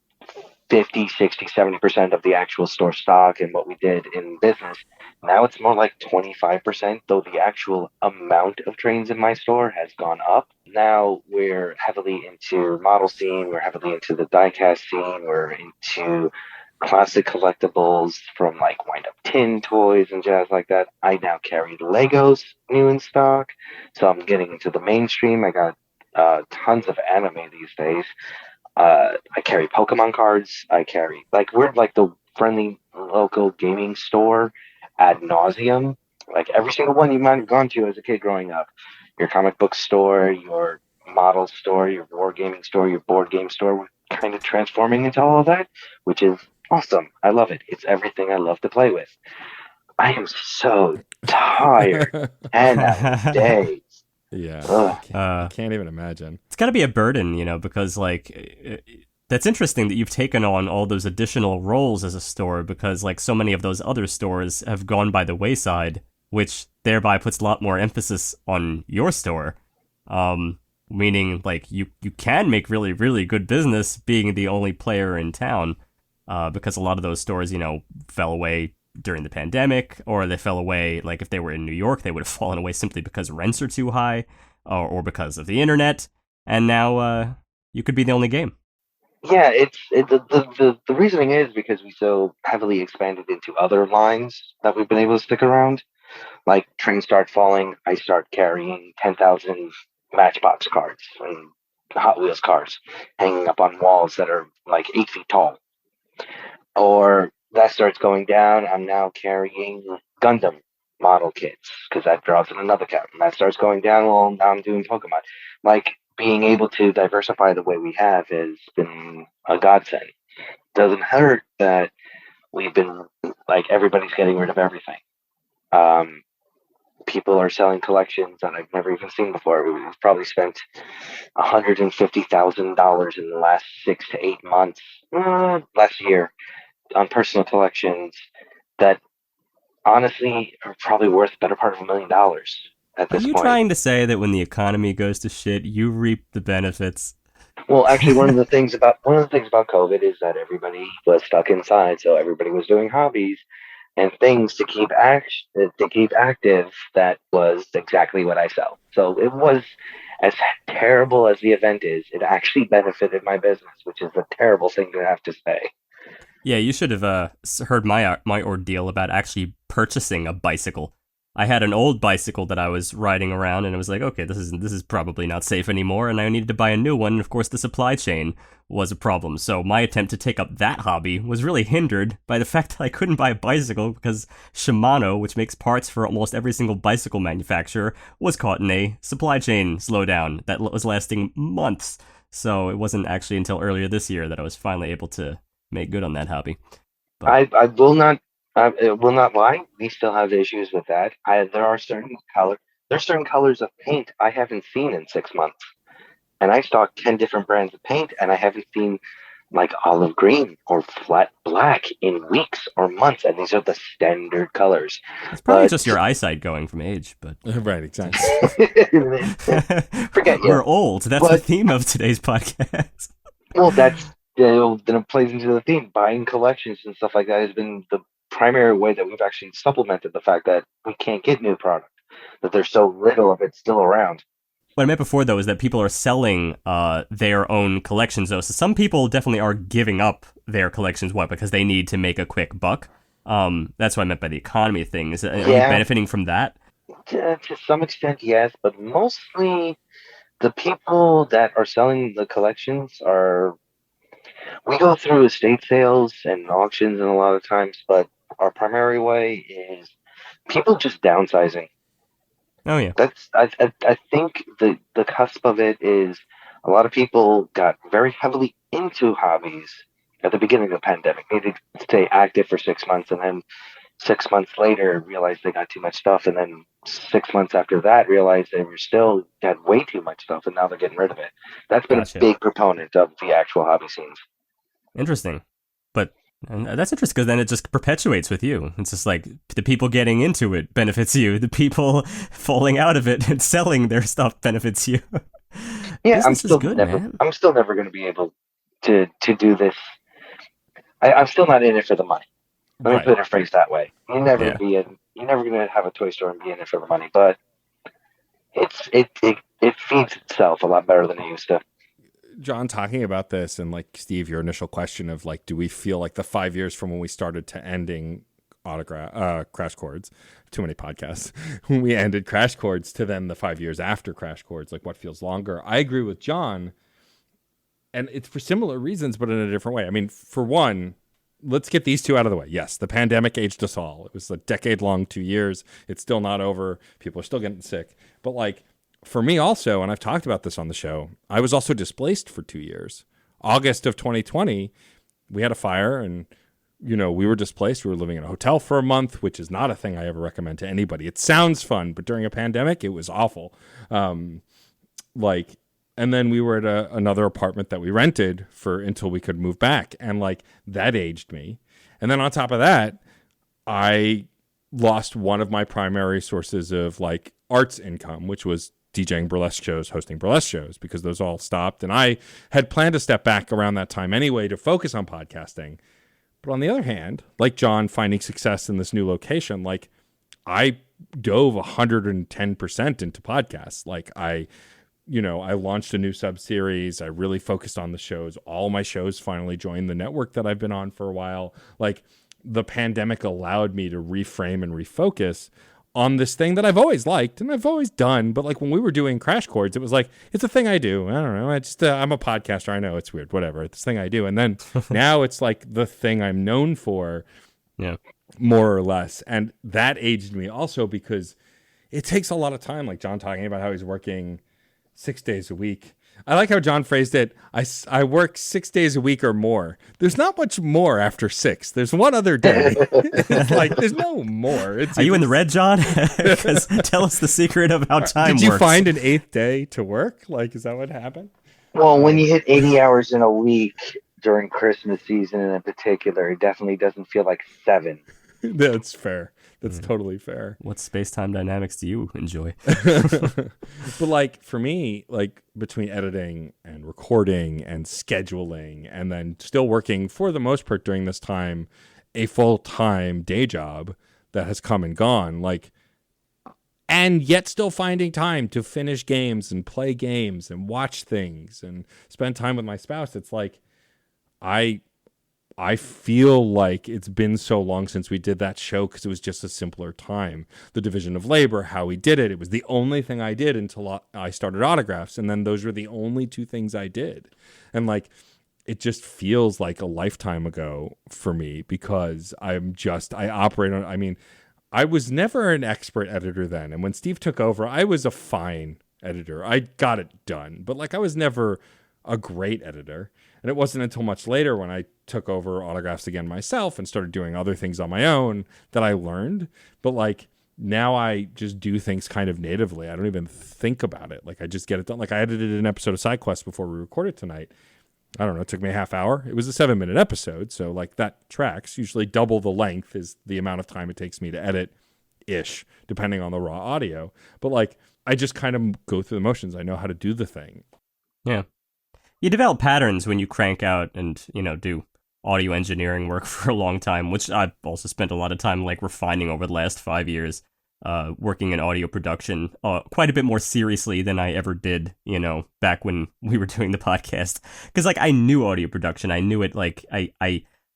Speaker 3: 50, 60, 70% of the actual store stock and what we did in business. Now it's more like 25%, though the actual amount of trains in my store has gone up. Now we're heavily into model scene, we're heavily into the diecast scene, we're into classic collectibles from like wind up tin toys and jazz like that. I now carry Legos new in stock, so I'm getting into the mainstream. I got tons of anime these days. I carry Pokemon cards. We're like the friendly local gaming store ad nauseum. Like every single one you might have gone to as a kid growing up. Your comic book store, your model store, your wargaming store, your board game store. We're kind of transforming into all of that, which is awesome. I love it. It's everything I love to play with. I am so tired. 10 days.
Speaker 1: Yeah,
Speaker 3: Ugh.
Speaker 1: I can't even imagine.
Speaker 2: It's got to be a burden, because like that's interesting that you've taken on all those additional roles as a store, because like so many of those other stores have gone by the wayside, which thereby puts a lot more emphasis on your store. Meaning like you can make really, really good business being the only player in town, because a lot of those stores, fell away during the pandemic, or they fell away, like if they were in New York, they would have fallen away simply because rents are too high, or because of the internet, and now you could be the only game.
Speaker 3: Yeah, the reasoning is because we so heavily expanded into other lines that we've been able to stick around. Like trains start falling, I start carrying 10,000 Matchbox cards and Hot Wheels cars hanging up on walls that are like 8 feet tall. Or that starts going down, I'm now carrying Gundam model kits because that draws in another count. And that starts going down, well, now I'm doing Pokemon. Like being able to diversify the way we have has been a godsend. Doesn't hurt that we've been like everybody's getting rid of everything. People are selling collections that I've never even seen before. We've probably spent $150,000 in the last 6 to 8 months, last year, on personal collections that honestly are probably worth the better part of $1 million at
Speaker 2: Are
Speaker 3: this
Speaker 2: you
Speaker 3: point.
Speaker 2: trying to say that when the economy goes to shit, you reap the benefits?
Speaker 3: Well, actually, one of the things about COVID is that everybody was stuck inside, so everybody was doing hobbies and things to keep active. That was exactly what I sell. So it was, as terrible as the event is, it actually benefited my business, which is a terrible thing to have to say.
Speaker 2: Yeah, you should have heard my ordeal about actually purchasing a bicycle. I had an old bicycle that I was riding around, and I was like, okay, this is probably not safe anymore, and I needed to buy a new one. And of course, the supply chain was a problem. So my attempt to take up that hobby was really hindered by the fact that I couldn't buy a bicycle because Shimano, which makes parts for almost every single bicycle manufacturer, was caught in a supply chain slowdown that was lasting months. So it wasn't actually until earlier this year that I was finally able to make good on that hobby. But
Speaker 3: I will not lie. We still have issues with that. There are certain colors of paint I haven't seen in 6 months, and I stock 10 different brands of paint, and I haven't seen like olive green or flat black in weeks or months, and these are the standard colors.
Speaker 2: it's probably just your eyesight going from age, but
Speaker 1: Right, exactly.
Speaker 3: Forget you.
Speaker 2: we're old. That's the
Speaker 3: But-
Speaker 2: theme of today's podcast.
Speaker 3: Well, then it plays into the theme. Buying collections and stuff like that has been the primary way that we've actually supplemented the fact that we can't get new product, that there's so little of it still around.
Speaker 2: What I meant before, though, is that people are selling their own collections, though. So some people definitely are giving up their collections, because they need to make a quick buck. That's what I meant by the economy thing. Are you benefiting from that?
Speaker 3: To some extent, yes, but mostly the people that are selling the collections we go through estate sales and auctions and a lot of times, but our primary way is people just downsizing.
Speaker 2: Oh, yeah.
Speaker 3: I think the cusp of it is a lot of people got very heavily into hobbies at the beginning of the pandemic, needed to stay active for 6 months, and then 6 months later realized they got too much stuff, and then 6 months after that realized they had way too much stuff, and now they're getting rid of it. That's been
Speaker 2: Gotcha.
Speaker 3: a big proponent of the actual hobby scenes.
Speaker 2: Interesting. And that's interesting because then it just perpetuates with you. It's just like the people getting into it benefits you. The people falling out of it and selling their stuff benefits you.
Speaker 3: Yeah,
Speaker 2: Business is good, man.
Speaker 3: I'm still never going to be able to do this. I'm still not in it for the money. Let me put it phrased that way. You're never going to have a toy store and be in it for the money, but it feeds itself a lot better than it used to.
Speaker 1: John, talking about this and like Steve, your initial question of like, do we feel like the 5 years from when we started to ending Crash Chords, too many podcasts, when we ended Crash Chords to then the 5 years after Crash Chords, like what feels longer? I agree with John, and it's for similar reasons, but in a different way. I mean, for one, let's get these two out of the way. Yes, the pandemic aged us all. It was a decade-long 2 years. It's still not over. People are still getting sick. But like, for me also, and I've talked about this on the show, I was also displaced for 2 years. August of 2020, we had a fire and, we were displaced. We were living in a hotel for a month, which is not a thing I ever recommend to anybody. It sounds fun, but during a pandemic, it was awful. And then we were at another apartment that we rented until we could move back. And like that aged me. And then on top of that, I lost one of my primary sources of like arts income, which was DJing burlesque shows, hosting burlesque shows, because those all stopped. And I had planned to step back around that time anyway to focus on podcasting. But on the other hand, like John finding success in this new location, like I dove 110% into podcasts. Like I launched a new sub-series. I really focused on the shows. All my shows finally joined the network that I've been on for a while. Like the pandemic allowed me to reframe and refocus on this thing that I've always liked and I've always done. But like when we were doing Crash Chords, it was like, it's a thing I do. I don't know. I just, I'm a podcaster. I know it's weird, whatever. It's a thing I do. And then now it's like the thing I'm known for, more or less. And that aged me also because it takes a lot of time. Like John talking about how he's working 6 days a week. I like how John phrased it. I work 6 days a week or more. There's not much more after 6. There's one other day. It's like, there's no more.
Speaker 2: Are you in the red, John? Because tell us the secret of how time works.
Speaker 1: Did you find an 8th day to work? Like, is that what happened?
Speaker 3: Well, when you hit 80 hours in a week during Christmas season in particular, it definitely doesn't feel like 7.
Speaker 1: That's fair. That's totally fair.
Speaker 2: What space-time dynamics do you enjoy?
Speaker 1: But like for me, like between editing and recording and scheduling and then still working for the most part during this time, a full-time day job that has come and gone, like, and yet still finding time to finish games and play games and watch things and spend time with my spouse. It's like, I feel like it's been so long since we did that show because it was just a simpler time. The division of labor, how we did it. It was the only thing I did until I started autographs. And then those were the only 2 things I did. And like, it just feels like a lifetime ago for me because I operate on, I mean, I was never an expert editor then. And when Steve took over, I was a fine editor. I got it done. But like, I was never a great editor. And it wasn't until much later when I took over autographs again myself and started doing other things on my own that I learned. But like now I just do things kind of natively. I don't even think about it. Like I just get it done. Like I edited an episode of SideQuest before we recorded tonight. I don't know. It took me a half hour. It was a 7-minute episode. So like that tracks. Usually double the length is the amount of time it takes me to edit ish, depending on the raw audio. But like I just kind of go through the motions. I know how to do the thing.
Speaker 2: Yeah. You develop patterns when you crank out and, do audio engineering work for a long time, which I've also spent a lot of time like refining over the last 5 years, working in audio production quite a bit more seriously than I ever did, back when we were doing the podcast. Because like I knew audio production, I knew it like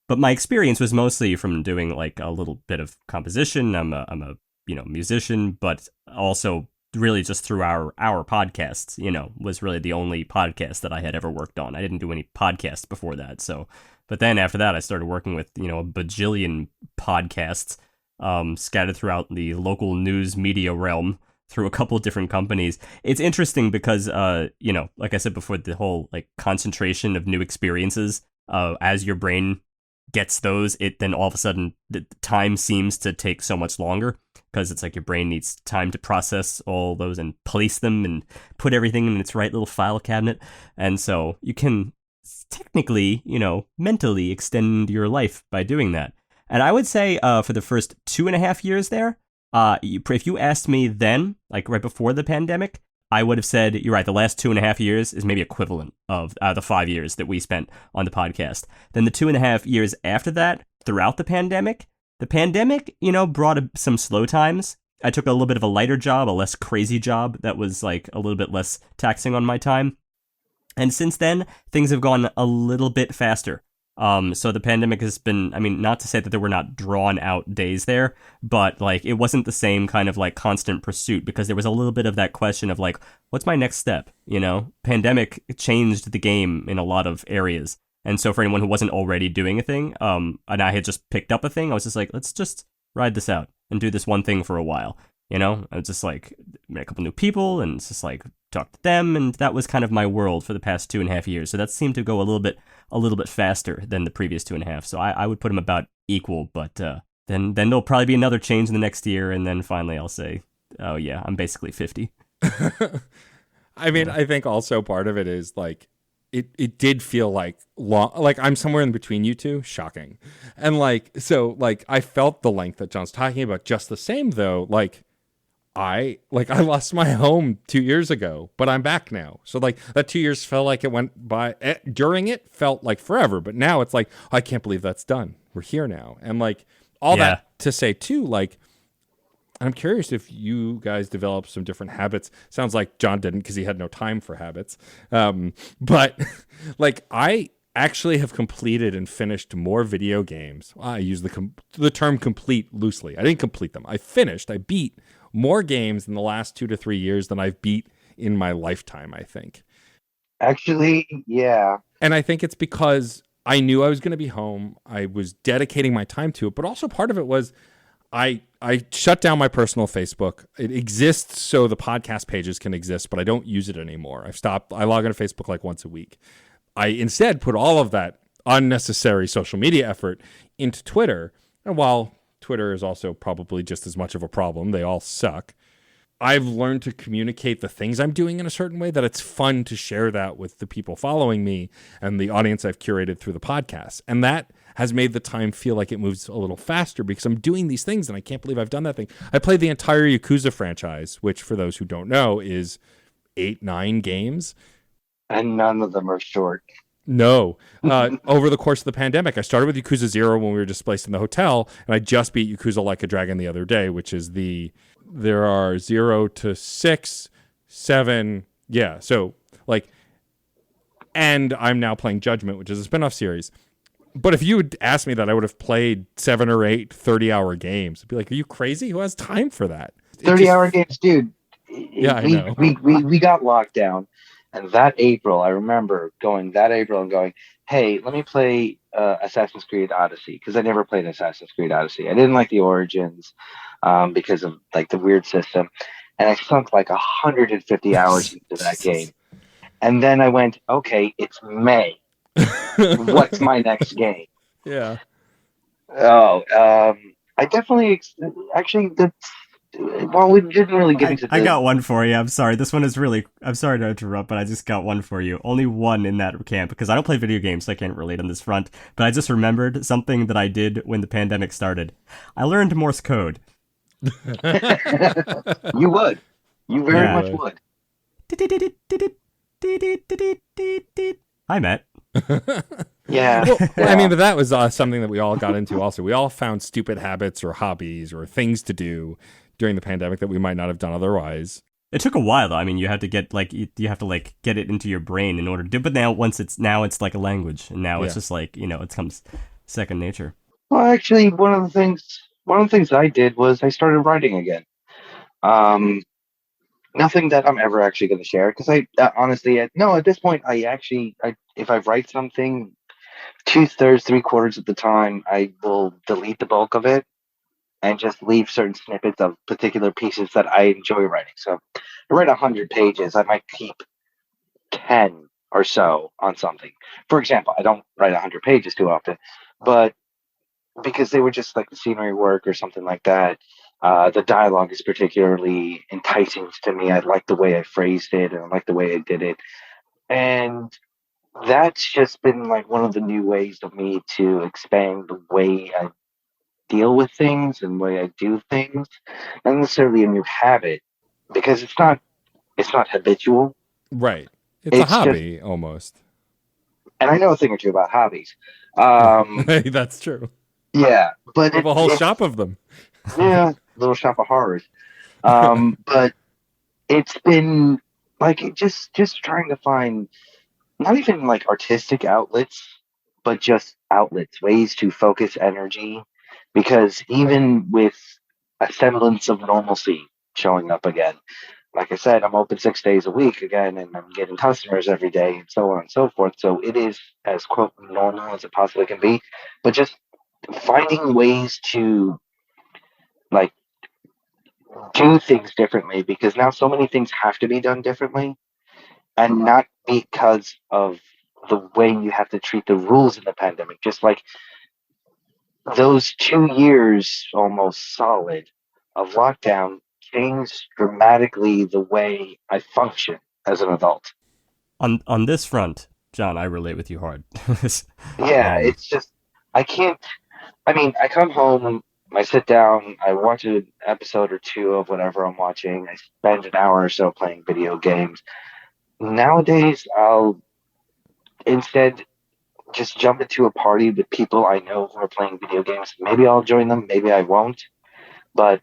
Speaker 2: but my experience was mostly from doing like a little bit of composition. I'm a musician, but also really just through our podcasts, was really the only podcast that I had ever worked on. I didn't do any podcasts before that. So, but then after that, I started working with, a bajillion podcasts scattered throughout the local news media realm through a couple of different companies. It's interesting because, like I said before, the whole like concentration of new experiences, as your brain gets those, it then all of a sudden the time seems to take so much longer because it's like your brain needs time to process all those and place them and put everything in its right little file cabinet. And so you can technically, mentally extend your life by doing that. And I would say for the first 2.5 years there, if you asked me then, like right before the pandemic, I would have said, you're right, the last 2.5 years is maybe equivalent of the 5 years that we spent on the podcast. Then the 2.5 years after that, throughout the pandemic, brought some slow times. I took a little bit of a lighter job, a less crazy job that was like a little bit less taxing on my time. And since then, things have gone a little bit faster. So the pandemic has been, not to say that there were not drawn out days there, but like it wasn't the same kind of like constant pursuit because there was a little bit of that question of like, what's my next step? Pandemic changed the game in a lot of areas. And so for anyone who wasn't already doing a thing, and I had just picked up a thing, I was just like, let's just ride this out and do this one thing for a while. I was just like, met a couple new people and it's just like talk to them. And that was kind of my world for the past 2.5 years. So that seemed to go a little bit faster than the previous 2.5. So I would put them about equal, but then there'll probably be another change in the next year. And then finally I'll say, oh yeah, I'm basically 50.
Speaker 1: I think also part of it is like, it did feel like long, like I'm somewhere in between you two. Shocking. And like, so like I felt the length that John's talking about just the same though. Like I lost my home 2 years ago, but I'm back now. So like that 2 years felt like it went by during it felt like forever, but now it's like, I can't believe that's done. We're here now. And like all that to say too, like, I'm curious if you guys developed some different habits. Sounds like John didn't because he had no time for habits. But like I actually have completed and finished more video games. Well, I use the term complete loosely. I didn't complete them. I beat more games in the last 2 to 3 years than I've beat in my lifetime, I think.
Speaker 3: Actually, yeah.
Speaker 1: And I think it's because I knew I was going to be home. I was dedicating my time to it, but also part of it was I shut down my personal Facebook. It exists so the podcast pages can exist, but I don't use it anymore. I log into Facebook like once a week. I instead put all of that unnecessary social media effort into Twitter. And while Twitter is also probably just as much of a problem, they all suck. I've learned to communicate the things I'm doing in a certain way that it's fun to share that with the people following me and the audience I've curated through the podcast. And that has made the time feel like it moves a little faster because I'm doing these things and I can't believe I've done that thing. I played the entire Yakuza franchise, which for those who don't know is 8-9 games.
Speaker 3: And none of them are short.
Speaker 1: No. Over the course of the pandemic, I started with Yakuza 0 when we were displaced in the hotel, and I just beat Yakuza Like a Dragon the other day, which is there are 0 to 6, 7, yeah, so, and I'm now playing Judgment, which is a spin-off series. But if you had asked me that, I would have played 7 or 8 30-hour games. I'd be like, are you crazy? Who has time for that?
Speaker 3: 30-hour games, dude.
Speaker 1: Yeah, I know.
Speaker 3: We got locked down. And that April, I remember going, hey, let me play Assassin's Creed Odyssey, because I never played Assassin's Creed Odyssey. I didn't like the Origins because of the weird system. And I sunk 150 hours into that game. And then I went, okay, it's May. What's my next game?
Speaker 1: Yeah.
Speaker 3: Oh, I definitely, actually, well, we didn't really get into
Speaker 2: I got one for you. I'm sorry. This one is really... I'm sorry to interrupt, but I just got one for you. Only one in that camp, because I don't play video games, so I can't relate on this front. But I just remembered something that I did when the pandemic started. I learned Morse code.
Speaker 3: You would. You very much would.
Speaker 2: Hi, Matt.
Speaker 3: Yeah.
Speaker 1: Well, I mean, but that was something that we all got into also. We all found stupid habits or hobbies or things to do during the pandemic that we might not have done otherwise.
Speaker 2: It took a while, though. I mean, you have to get get it into your brain in order to do. But now, it's like a language, and now it's just it comes second nature.
Speaker 3: Well, actually, one of the things I did was I started writing again. Nothing that I'm ever actually going to share, because I honestly, at this point, if I write something, 2/3, 3/4 of the time, I will delete the bulk of it and just leave certain snippets of particular pieces that I enjoy writing. So I write 100 pages, I might keep 10 or so on something. For example, I don't write 100 pages too often, but because they were just the scenery work or something like that. The dialogue is particularly enticing to me. I like the way I phrased it, and I like the way I did it. And that's just been one of the new ways of me to expand the way I deal with things and the way I do things. Not necessarily a new habit, because it's not habitual.
Speaker 1: Right. It's a hobby almost.
Speaker 3: And I know a thing or two about hobbies.
Speaker 1: That's true.
Speaker 3: Yeah, but
Speaker 1: we have a whole shop of them.
Speaker 3: Yeah, little shop of horrors. But it's been just trying to find not even artistic outlets, but just outlets, ways to focus energy. Because even with a semblance of normalcy showing up again, like I said, I'm open 6 days a week again, and I'm getting customers every day, and so on and so forth. So it is as quote normal as it possibly can be, but just finding ways to do things differently, because now so many things have to be done differently, and not because of the way you have to treat the rules in the pandemic. Just those 2 years almost solid of lockdown changed dramatically the way I function as an adult.
Speaker 2: On this front, John, I relate with you hard.
Speaker 3: Yeah, it's just I can't. I mean, I come home, I sit down, I watch an episode or two of whatever I'm watching. I spend an hour or so playing video games. Nowadays, I'll instead just jump into a party with people I know who are playing video games. Maybe I'll join them, maybe I won't. But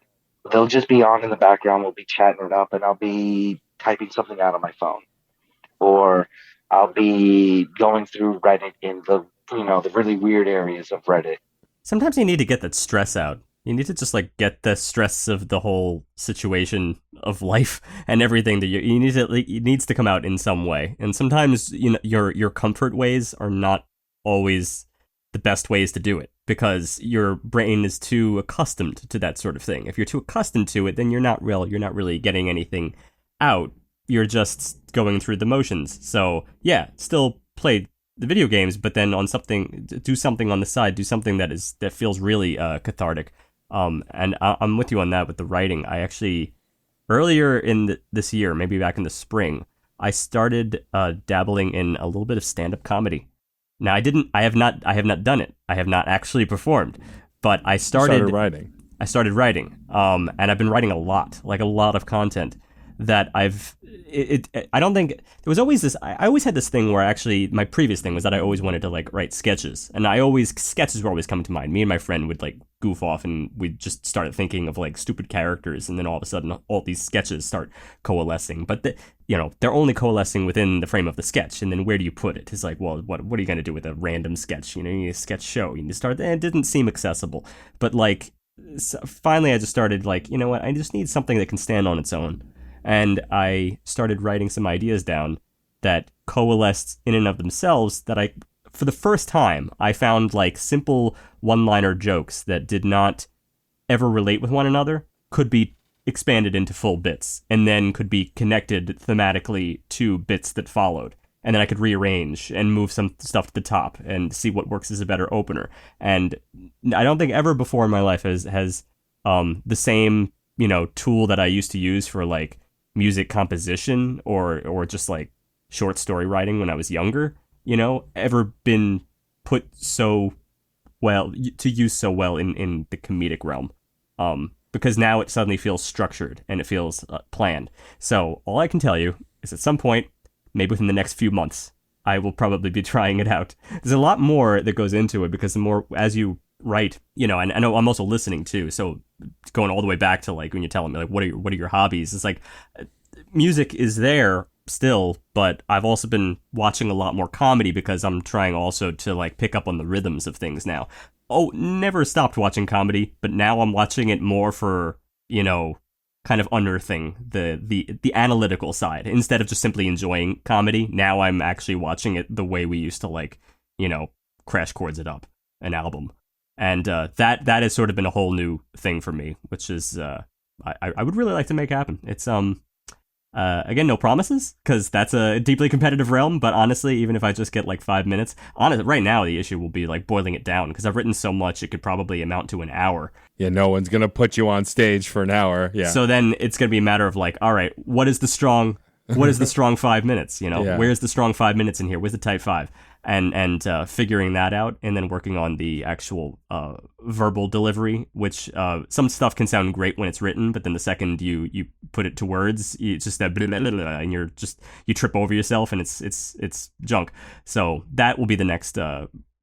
Speaker 3: they'll just be on in the background. We'll be chatting it up, and I'll be typing something out on my phone. Or I'll be going through Reddit in the really weird areas of Reddit.
Speaker 2: Sometimes you need to get that stress out. You need to just like get the stress of the whole situation of life and everything that you need to. It needs to come out in some way. And sometimes your comfort ways are not always the best ways to do it because your brain is too accustomed to that sort of thing. If you're too accustomed to it, then you're not really getting anything out. You're just going through the motions. So yeah, still play the video games, but then do something on the side, do something that feels really cathartic. And I'm with you on that with the writing. I actually earlier in this year, maybe back in the spring, I started dabbling in a little bit of stand-up comedy. Now I have not done it. I have not actually performed, but I started
Speaker 1: writing.
Speaker 2: I started writing, and I've been writing a lot of content that I don't think there was always this. I always had this thing where actually my previous thing was that I always wanted to like write sketches, and sketches were always coming to mind. Me and my friend would like goof off, and we'd just started thinking of like stupid characters, and then all of a sudden all these sketches start coalescing. But they're only coalescing within the frame of the sketch, and then where do you put it? It's like, well, what are you going to do with a random sketch? You need a sketch show. You need to start. It didn't seem accessible, but like. So finally, I just started like, you know what? I just need something that can stand on its own. And I started writing some ideas down that coalesced in and of themselves that for the first time, I found like simple one-liner jokes that did not ever relate with one another could be expanded into full bits and then could be connected thematically to bits that followed. And then I could rearrange and move some stuff to the top and see what works as a better opener. And I don't think ever before in my life has the same, tool that I used to use for like music composition or just like short story writing when I was younger, ever been put so well to use so well in the comedic realm. Because now it suddenly feels structured and it feels planned. So all I can tell you is at some point, maybe within the next few months, I will probably be trying it out. There's a lot more that goes into it because the more as you write, and I know I'm also listening too. So going all the way back to like when you're telling me like what are your hobbies? It's like music is there still, but I've also been watching a lot more comedy because I'm trying also to like pick up on the rhythms of things now. Oh, never stopped watching comedy, but now I'm watching it more for, kind of unearthing the analytical side instead of just simply enjoying comedy. Now I'm actually watching it the way we used to like, crash chords it up an album. And that has sort of been a whole new thing for me, which is I would really like to make happen. It's again, no promises, because that's a deeply competitive realm, but honestly, even if I just get like 5 minutes, right now the issue will be like boiling it down, because I've written so much it could probably amount to an hour.
Speaker 1: Yeah, no one's going to put you on stage for an hour. Yeah.
Speaker 2: So then it's going to be a matter of like, all right, what is the strong 5 minutes?
Speaker 1: Yeah.
Speaker 2: Where's the strong 5 minutes in here? Where's the tight five? And figuring that out, and then working on the actual verbal delivery, which some stuff can sound great when it's written, but then the second you put it to words, it's just that blah, blah, blah, blah, and you trip over yourself, and it's junk. So that will be the next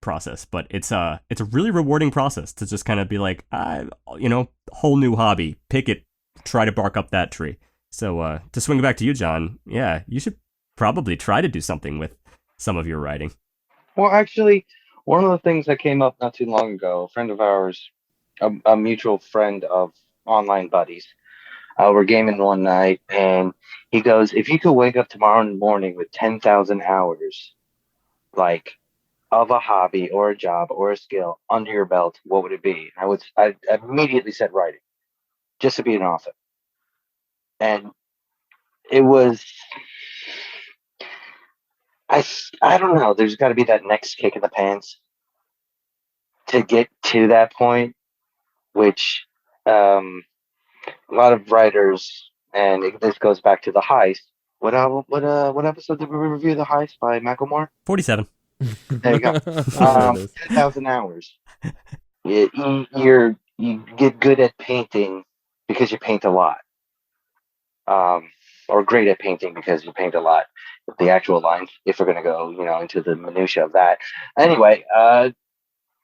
Speaker 2: process, but it's a really rewarding process to just kind of be like, whole new hobby, pick it, try to bark up that tree. So to swing it back to you, John, yeah, you should probably try to do something with some of your writing.
Speaker 3: Well, actually, one of the things that came up not too long ago, a friend of ours, a mutual friend of online buddies, we're gaming one night, and he goes, if you could wake up tomorrow morning with 10,000 hours, like, of a hobby or a job or a skill under your belt, what would it be? I immediately said writing, just to be an author. And it was... I don't know. There's got to be that next kick in the pants to get to that point, which a lot of writers, and this goes back to The Heist. What episode did we review The Heist by Macklemore?
Speaker 2: 47.
Speaker 3: There you go. 10,000 hours. You get good at painting because you paint a lot. Or great at painting because you paint a lot. The actual lines, if we're going to go, into the minutia of that. Anyway,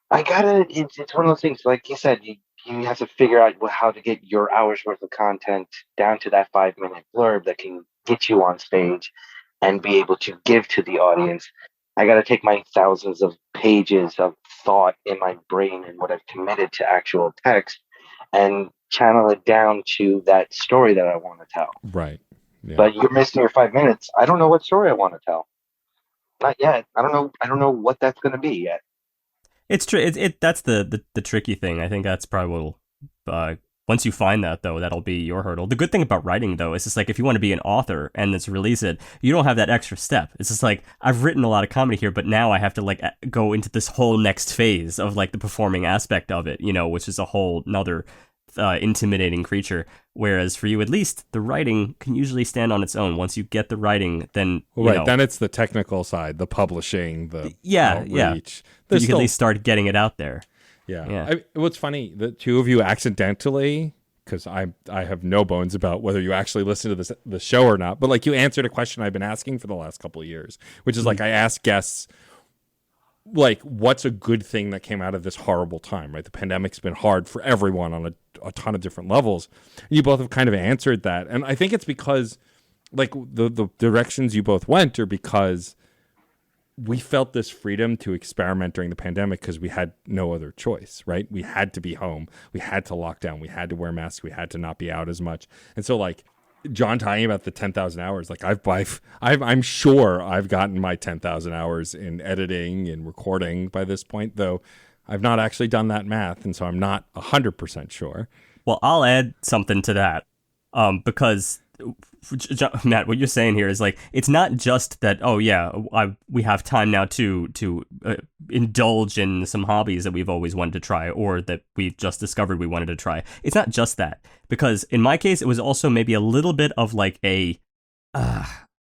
Speaker 3: it's one of those things, like you said, you have to figure out how to get your hours worth of content down to that 5-minute blurb that can get you on stage. and be able to give to the audience. I got to take my thousands of pages of thought in my brain and what I've committed to actual text and channel it down to that story that I want to tell.
Speaker 1: Right. Yeah.
Speaker 3: But you're missing your 5 minutes. I don't know what story I want to tell. Not yet. I don't know what that's going to be yet.
Speaker 2: It's true. That's the tricky thing. I think that's probably what once you find that, though, that'll be your hurdle. The good thing about writing, though, is just like if you want to be an author and it's release it, you don't have that extra step. It's just like I've written a lot of comedy here, but now I have to like go into this whole next phase of like the performing aspect of it, which is a whole nother intimidating creature. Whereas for you, at least, the writing can usually stand on its own. Once you get the writing, then
Speaker 1: then it's the technical side, the publishing, the outreach.
Speaker 2: But you can at least start getting it out there.
Speaker 1: Yeah. What's funny, the two of you accidentally, because I have no bones about whether you actually listen to the show or not, but like you answered a question I've been asking for the last couple of years, which is like I ask guests, like, what's a good thing that came out of this horrible time, right? The pandemic's been hard for everyone on a ton of different levels. You both have kind of answered that. And I think it's because, like, the directions you both went are because we felt this freedom to experiment during the pandemic because we had no other choice, right? We had to be home. We had to lock down. We had to wear masks. We had to not be out as much. And so, like, John talking about the 10,000 hours, like I'm sure I've gotten my 10,000 hours in editing and recording by this point, though I've not actually done that math, and so I'm not 100% sure.
Speaker 2: Well, I'll add something to that, because Matt, what you're saying here is like it's not just that. Oh yeah, we have time now to indulge in some hobbies that we've always wanted to try, or that we just discovered we wanted to try. It's not just that, because in my case, it was also maybe a little bit of like a. Not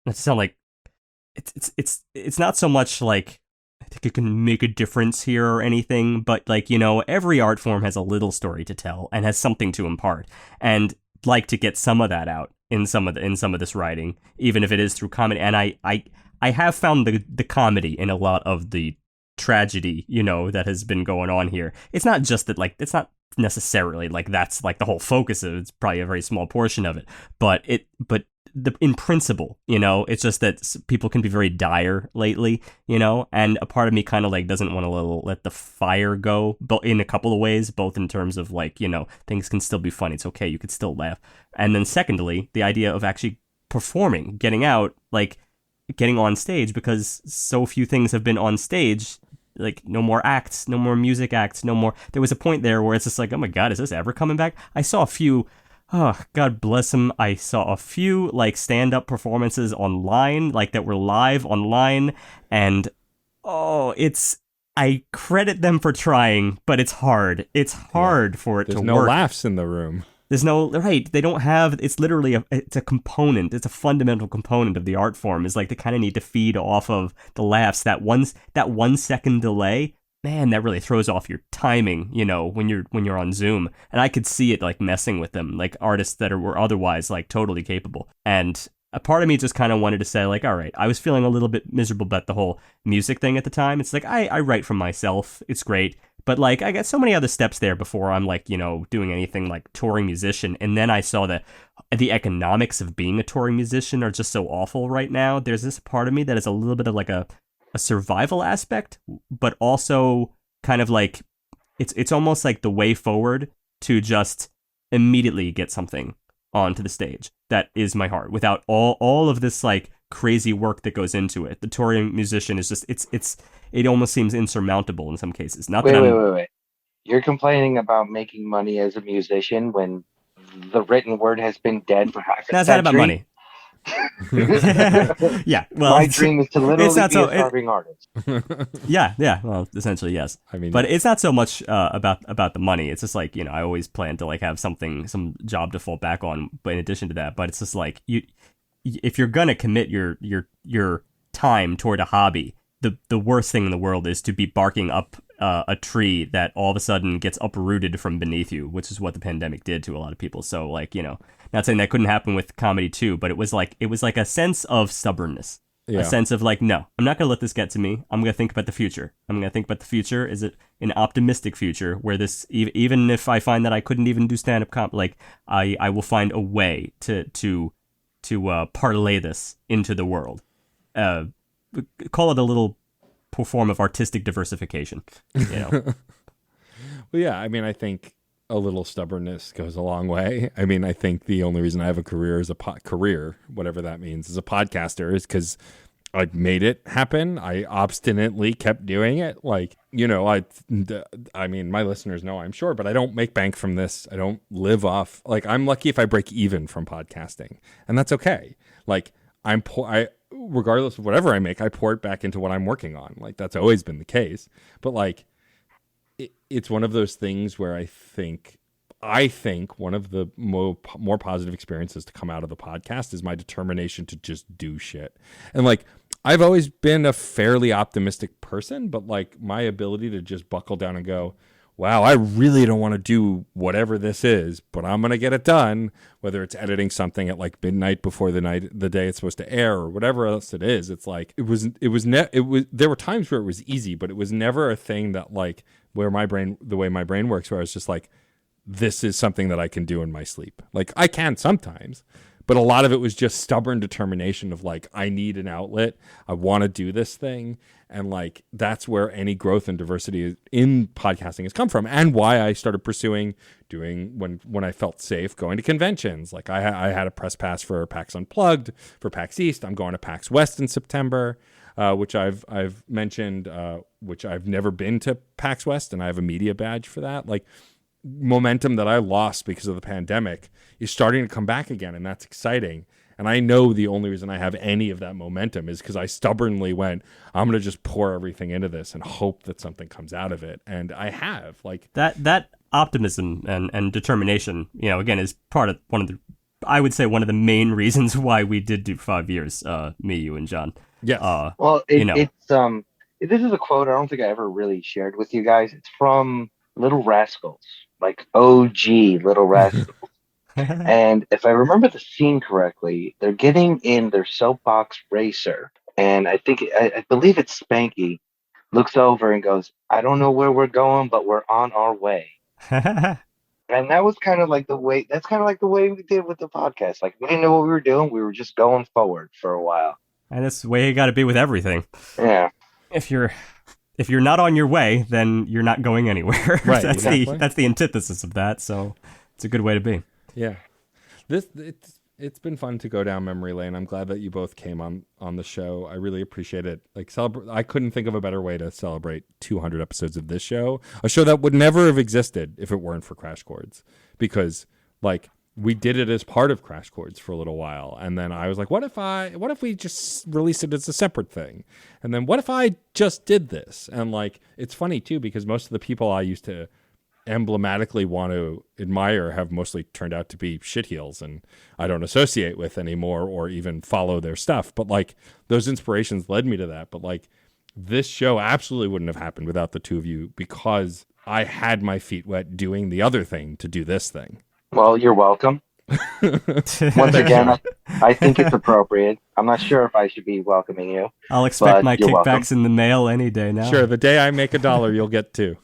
Speaker 2: to sound like it's not so much like I think it can make a difference here or anything, but like every art form has a little story to tell and has something to impart, and like to get some of that out in some of this writing, even if it is through comedy. And I have found the comedy in a lot of the tragedy, that has been going on here. It's not just that, like, it's not necessarily like that's like the whole focus of it. It's probably a very small portion of it, but in principle, it's just that people can be very dire lately, and a part of me kind of like doesn't want to let the fire go, but in a couple of ways, both in terms of like, things can still be funny. It's okay. You could still laugh. And then secondly, the idea of actually performing, getting out, like getting on stage, because so few things have been on stage, like no more acts, no more music acts, no more. There was a point there where it's just like, oh my God, is this ever coming back? I saw a few. Oh, God bless him. I saw a few like stand-up performances online, like that were live online, and I credit them for trying, but it's hard. It's hard for it to work.
Speaker 1: There's no laughs in the room.
Speaker 2: There's no, right, they don't have, it's literally, it's a component, it's a fundamental component of the art form, is like they kind of need to feed off of the laughs. That 1 second delay, man, that really throws off your timing, when you're on Zoom. And I could see it like messing with them, like artists that were otherwise like totally capable. And a part of me just kind of wanted to say like, all right, I was feeling a little bit miserable about the whole music thing at the time. It's like, I write for myself. It's great. But like, I got so many other steps there before I'm like, doing anything like touring musician. And then I saw that the economics of being a touring musician are just so awful right now. There's this part of me that is a little bit of like a survival aspect, but also kind of like it's almost like the way forward to just immediately get something onto the stage that is my heart without all of this like crazy work that goes into it. The touring musician is just it almost seems insurmountable in some cases.
Speaker 3: Wait. You're complaining about making money as a musician when the written word has been dead for half a century?
Speaker 2: That's not about money. Yeah, well,
Speaker 3: my dream is to literally be a starving artist.
Speaker 2: Yeah, well, essentially yes. I mean, but it's not so much about the money. It's just like I always plan to like have some job to fall back on. But in addition to that, but it's just like if you're gonna commit your time toward a hobby, the worst thing in the world is to be barking up a tree that all of a sudden gets uprooted from beneath you, which is what the pandemic did to a lot of people. So like not saying that couldn't happen with comedy too, but it was like a sense of stubbornness, a sense of like, no, I'm not going to let this get to me. I'm going to think about the future. I'm going to think about the future. Is it an optimistic future where this, even if I find that I couldn't even do stand-up comedy, like I will find a way to parlay this into the world. call it a little form of artistic diversification. You know.
Speaker 1: Well, yeah, I mean, I think a little stubbornness goes a long way. I mean, I think the only reason I have a career as career, whatever that means, as a podcaster is because I made it happen. I obstinately kept doing it. Like, you know, I mean, my listeners know, I'm sure, but I don't make bank from this. I don't live off. Like, I'm lucky if I break even from podcasting, and that's okay. Like, regardless of whatever I make, I pour it back into what I'm working on. Like, that's always been the case. But like, it's one of those things where I think one of the more positive experiences to come out of the podcast is my determination to just do shit. And like, I've always been a fairly optimistic person, but like my ability to just buckle down and go, wow, I really don't want to do whatever this is, but I'm going to get it done, whether it's editing something at like midnight before the day it's supposed to air or whatever else it is. It's like, there were times where it was easy, but it was never a thing that like the way my brain works, where I was just like, this is something that I can do in my sleep. Like, I can sometimes, but a lot of it was just stubborn determination of like, I need an outlet. I want to do this thing. And like, that's where any growth and diversity in podcasting has come from, and why I started pursuing doing when I felt safe going to conventions. Like I had a press pass for PAX Unplugged, for PAX East. I'm going to PAX West in September, which I've mentioned, which I've never been to PAX West, and I have a media badge for that. Like, momentum that I lost because of the pandemic is starting to come back again, and that's exciting. And I know the only reason I have any of that momentum is because I stubbornly went, I'm going to just pour everything into this and hope that something comes out of it. And I have. Like,
Speaker 2: that optimism and determination, you know, again, is part of one of the main reasons why we did do 5 years, me, you, and John.
Speaker 1: Yeah.
Speaker 3: It's this is a quote I don't think I ever really shared with you guys. It's from Little Rascals, like OG Little Rascals. And if I remember the scene correctly, they're getting in their soapbox racer, and I believe it's Spanky looks over and goes, I don't know where we're going, but we're on our way. And that was kind of like the way we did with the podcast. Like, we didn't know what we were doing. We were just going forward for a while.
Speaker 2: And that's the way you got to be with everything.
Speaker 3: Yeah.
Speaker 2: If you're not on your way, then you're not going anywhere.
Speaker 1: Right.
Speaker 2: That's the antithesis of that. So it's a good way to be.
Speaker 1: Yeah. It's been fun to go down memory lane. I'm glad that you both came on the show. I really appreciate it. Like, I couldn't think of a better way to celebrate 200 episodes of this show, a show that would never have existed if it weren't for Crash Chords, because like, we did it as part of Crash Chords for a little while, and then I was like, what if we just released it as a separate thing? And then what if I just did this? And like, it's funny too, because most of the people I used to emblematically want to admire have mostly turned out to be shitheels, and I don't associate with anymore or even follow their stuff. But like, those inspirations led me to that. But like, this show absolutely wouldn't have happened without the two of you, because I had my feet wet doing the other thing to do this thing.
Speaker 3: Well, you're welcome. Once again, I think it's appropriate. I'm not sure if I should be welcoming you.
Speaker 2: I'll expect my kickbacks
Speaker 3: welcome.
Speaker 2: in the mail any day now.
Speaker 1: Sure, the day I make $1, you'll get $2.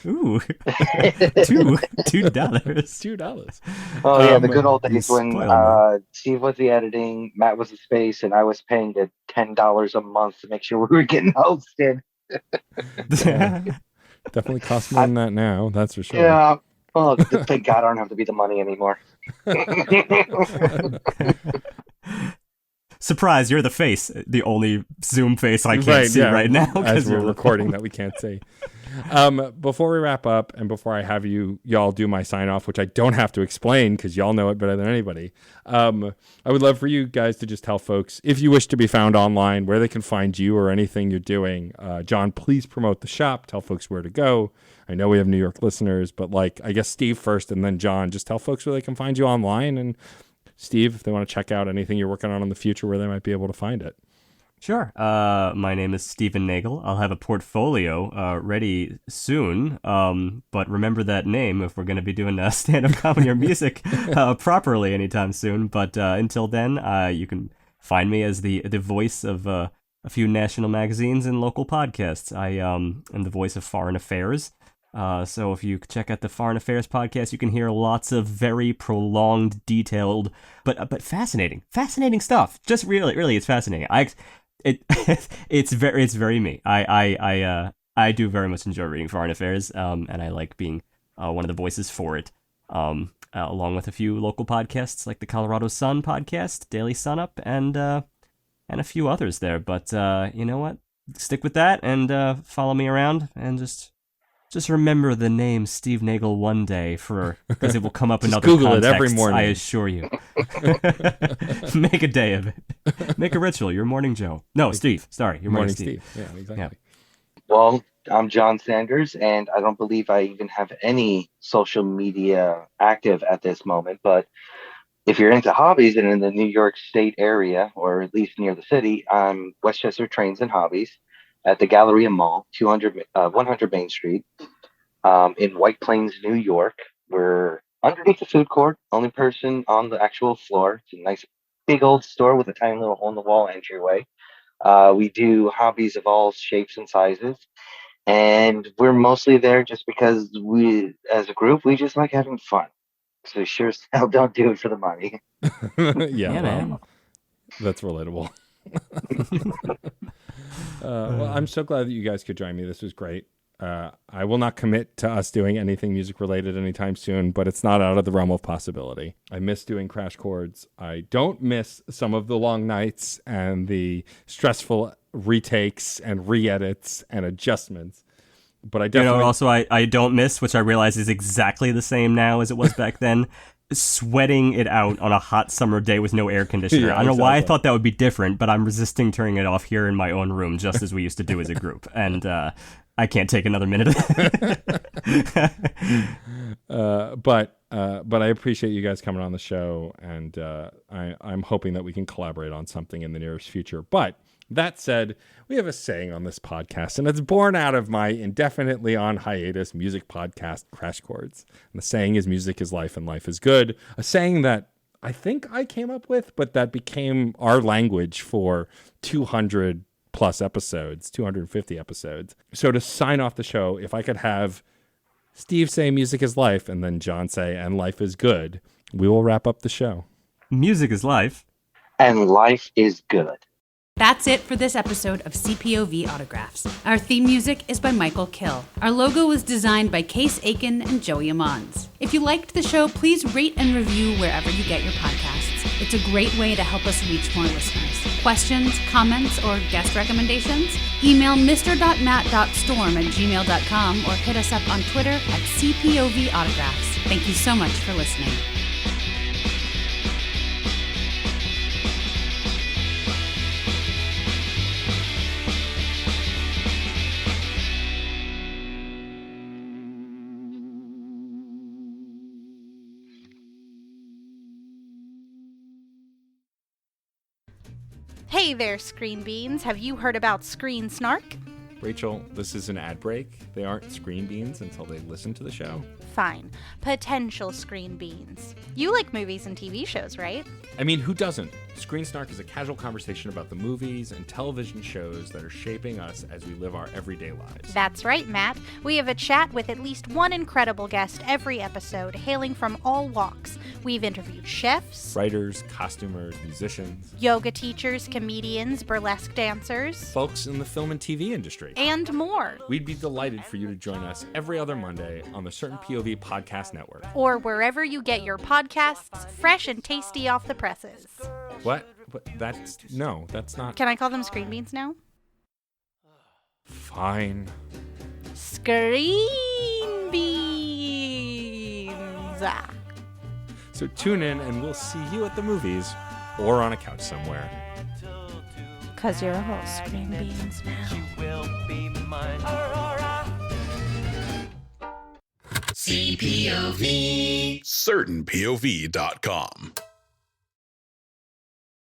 Speaker 2: Ooh, $2.
Speaker 1: $2.
Speaker 3: Oh yeah, the good old days when Steve was the editing, Matt was the space, and I was paying the $10 a month to make sure we were getting hosted.
Speaker 1: Definitely costs more than that now, that's for sure.
Speaker 3: Yeah. Oh, thank God I don't have to be the money anymore.
Speaker 2: Surprise, you're the face. The only Zoom face I can't see right now.
Speaker 1: As we're recording that we can't see. Before we wrap up, and before I have y'all do my sign off, which I don't have to explain because y'all know it better than anybody, I would love for you guys to just tell folks, if you wish to be found online, where they can find you or anything you're doing. John, please promote the shop. Tell folks where to go. I know we have New York listeners, but like, I guess Steve first and then John, just tell folks where they can find you online. And Steve, if they want to check out anything you're working on in the future, where they might be able to find it.
Speaker 2: Sure. My name is Stephen Nagel. I'll have a portfolio ready soon. But remember that name if we're going to be doing stand-up comedy or music properly anytime soon. But until then, you can find me as the voice of a few national magazines and local podcasts. I am the voice of Foreign Affairs. So if you check out the Foreign Affairs podcast, you can hear lots of very prolonged, detailed, but fascinating stuff. Just really, it's fascinating. It's very me. I do very much enjoy reading foreign affairs, and I like being one of the voices for it, along with a few local podcasts like the Colorado Sun podcast, Daily Sun Up, and a few others there. But you know what? Stick with that and follow me around, and just remember the name Steve Nagel one day, because it will come up in other
Speaker 1: Google
Speaker 2: contexts,
Speaker 1: it every morning.
Speaker 2: I assure you. Make a day of it. Make a ritual. Your morning Joe. No, Steve. Sorry, your morning Steve.
Speaker 1: Yeah, exactly.
Speaker 2: Yeah.
Speaker 3: Well, I'm Jon Sanders, and I don't believe I even have any social media active at this moment. But if you're into hobbies and in the New York State area, or at least near the city, I'm Westchester Trains and Hobbies at the Galleria Mall, 100 Main Street, in White Plains, New York. We're underneath the food court, only person on the actual floor. It's a nice big old store with a tiny little hole in the wall entryway. We do hobbies of all shapes and sizes, and we're mostly there just because we, as a group, we just like having fun. So sure as hell don't do it for the money.
Speaker 1: Yeah,
Speaker 2: man.
Speaker 1: That's relatable. Well, I'm so glad that you guys could join me. This was great. I will not commit to us doing anything music related anytime soon, but it's not out of the realm of possibility. I miss doing Crash Chords. I don't miss some of the long nights and the stressful retakes and re-edits and adjustments. But I definitely...
Speaker 2: also I don't miss, which I realize is exactly the same now as it was back then, sweating it out on a hot summer day with no air conditioner.
Speaker 1: Yeah,
Speaker 2: I don't know why I
Speaker 1: exactly.
Speaker 2: thought that would be different, but I'm resisting turning it off here in my own room, just as we used to do as a group. And I can't take another minute of that.
Speaker 1: But I appreciate you guys coming on the show, and I'm hoping that we can collaborate on something in the nearest future. But that said, we have a saying on this podcast, and it's born out of my indefinitely on hiatus music podcast, Crash Chords. And the saying is, music is life and life is good. A saying that I think I came up with, but that became our language for 200 plus episodes, 250 episodes. So to sign off the show, if I could have Steve say music is life and then John say and life is good, we will wrap up the show.
Speaker 2: Music is life.
Speaker 3: And life is good.
Speaker 4: That's it for this episode of CPOV Autographs. Our theme music is by Michael Kill. Our logo was designed by Case Aiken and Joey Amons. If you liked the show, please rate and review wherever you get your podcasts. It's a great way to help us reach more listeners. Questions, comments, or guest recommendations? Email mr.matt.storm@gmail.com or hit us up on Twitter at CPOV Autographs. Thank you so much for listening.
Speaker 5: Hey there, Screen Beans. Have you heard about Screen Snark?
Speaker 1: Rachel, this is an ad break. They aren't screen beans until they listen to the show.
Speaker 5: Fine. Potential Screen Beans. You like movies and TV shows, right?
Speaker 1: I mean, who doesn't? Screen Snark is a casual conversation about the movies and television shows that are shaping us as we live our everyday lives.
Speaker 5: That's right, Matt. We have a chat with at least one incredible guest every episode, hailing from all walks. We've interviewed chefs,
Speaker 1: Writers, costumers, musicians,
Speaker 5: yoga teachers, comedians, burlesque dancers,
Speaker 1: folks in the film and TV industry.
Speaker 5: and more.
Speaker 1: We'd be delighted for you to join us every other Monday on the Certain POV Podcast Network.
Speaker 5: Or wherever you get your podcasts, fresh and tasty off the presses.
Speaker 1: What? That's not.
Speaker 5: Can I call them Screen Beans now?
Speaker 1: Fine.
Speaker 5: Screen Beans!
Speaker 1: So tune in and we'll see you at the movies or on a couch somewhere.
Speaker 5: 'Cause you're all Screen Beans now.
Speaker 6: CPOV. CertainPOV.com.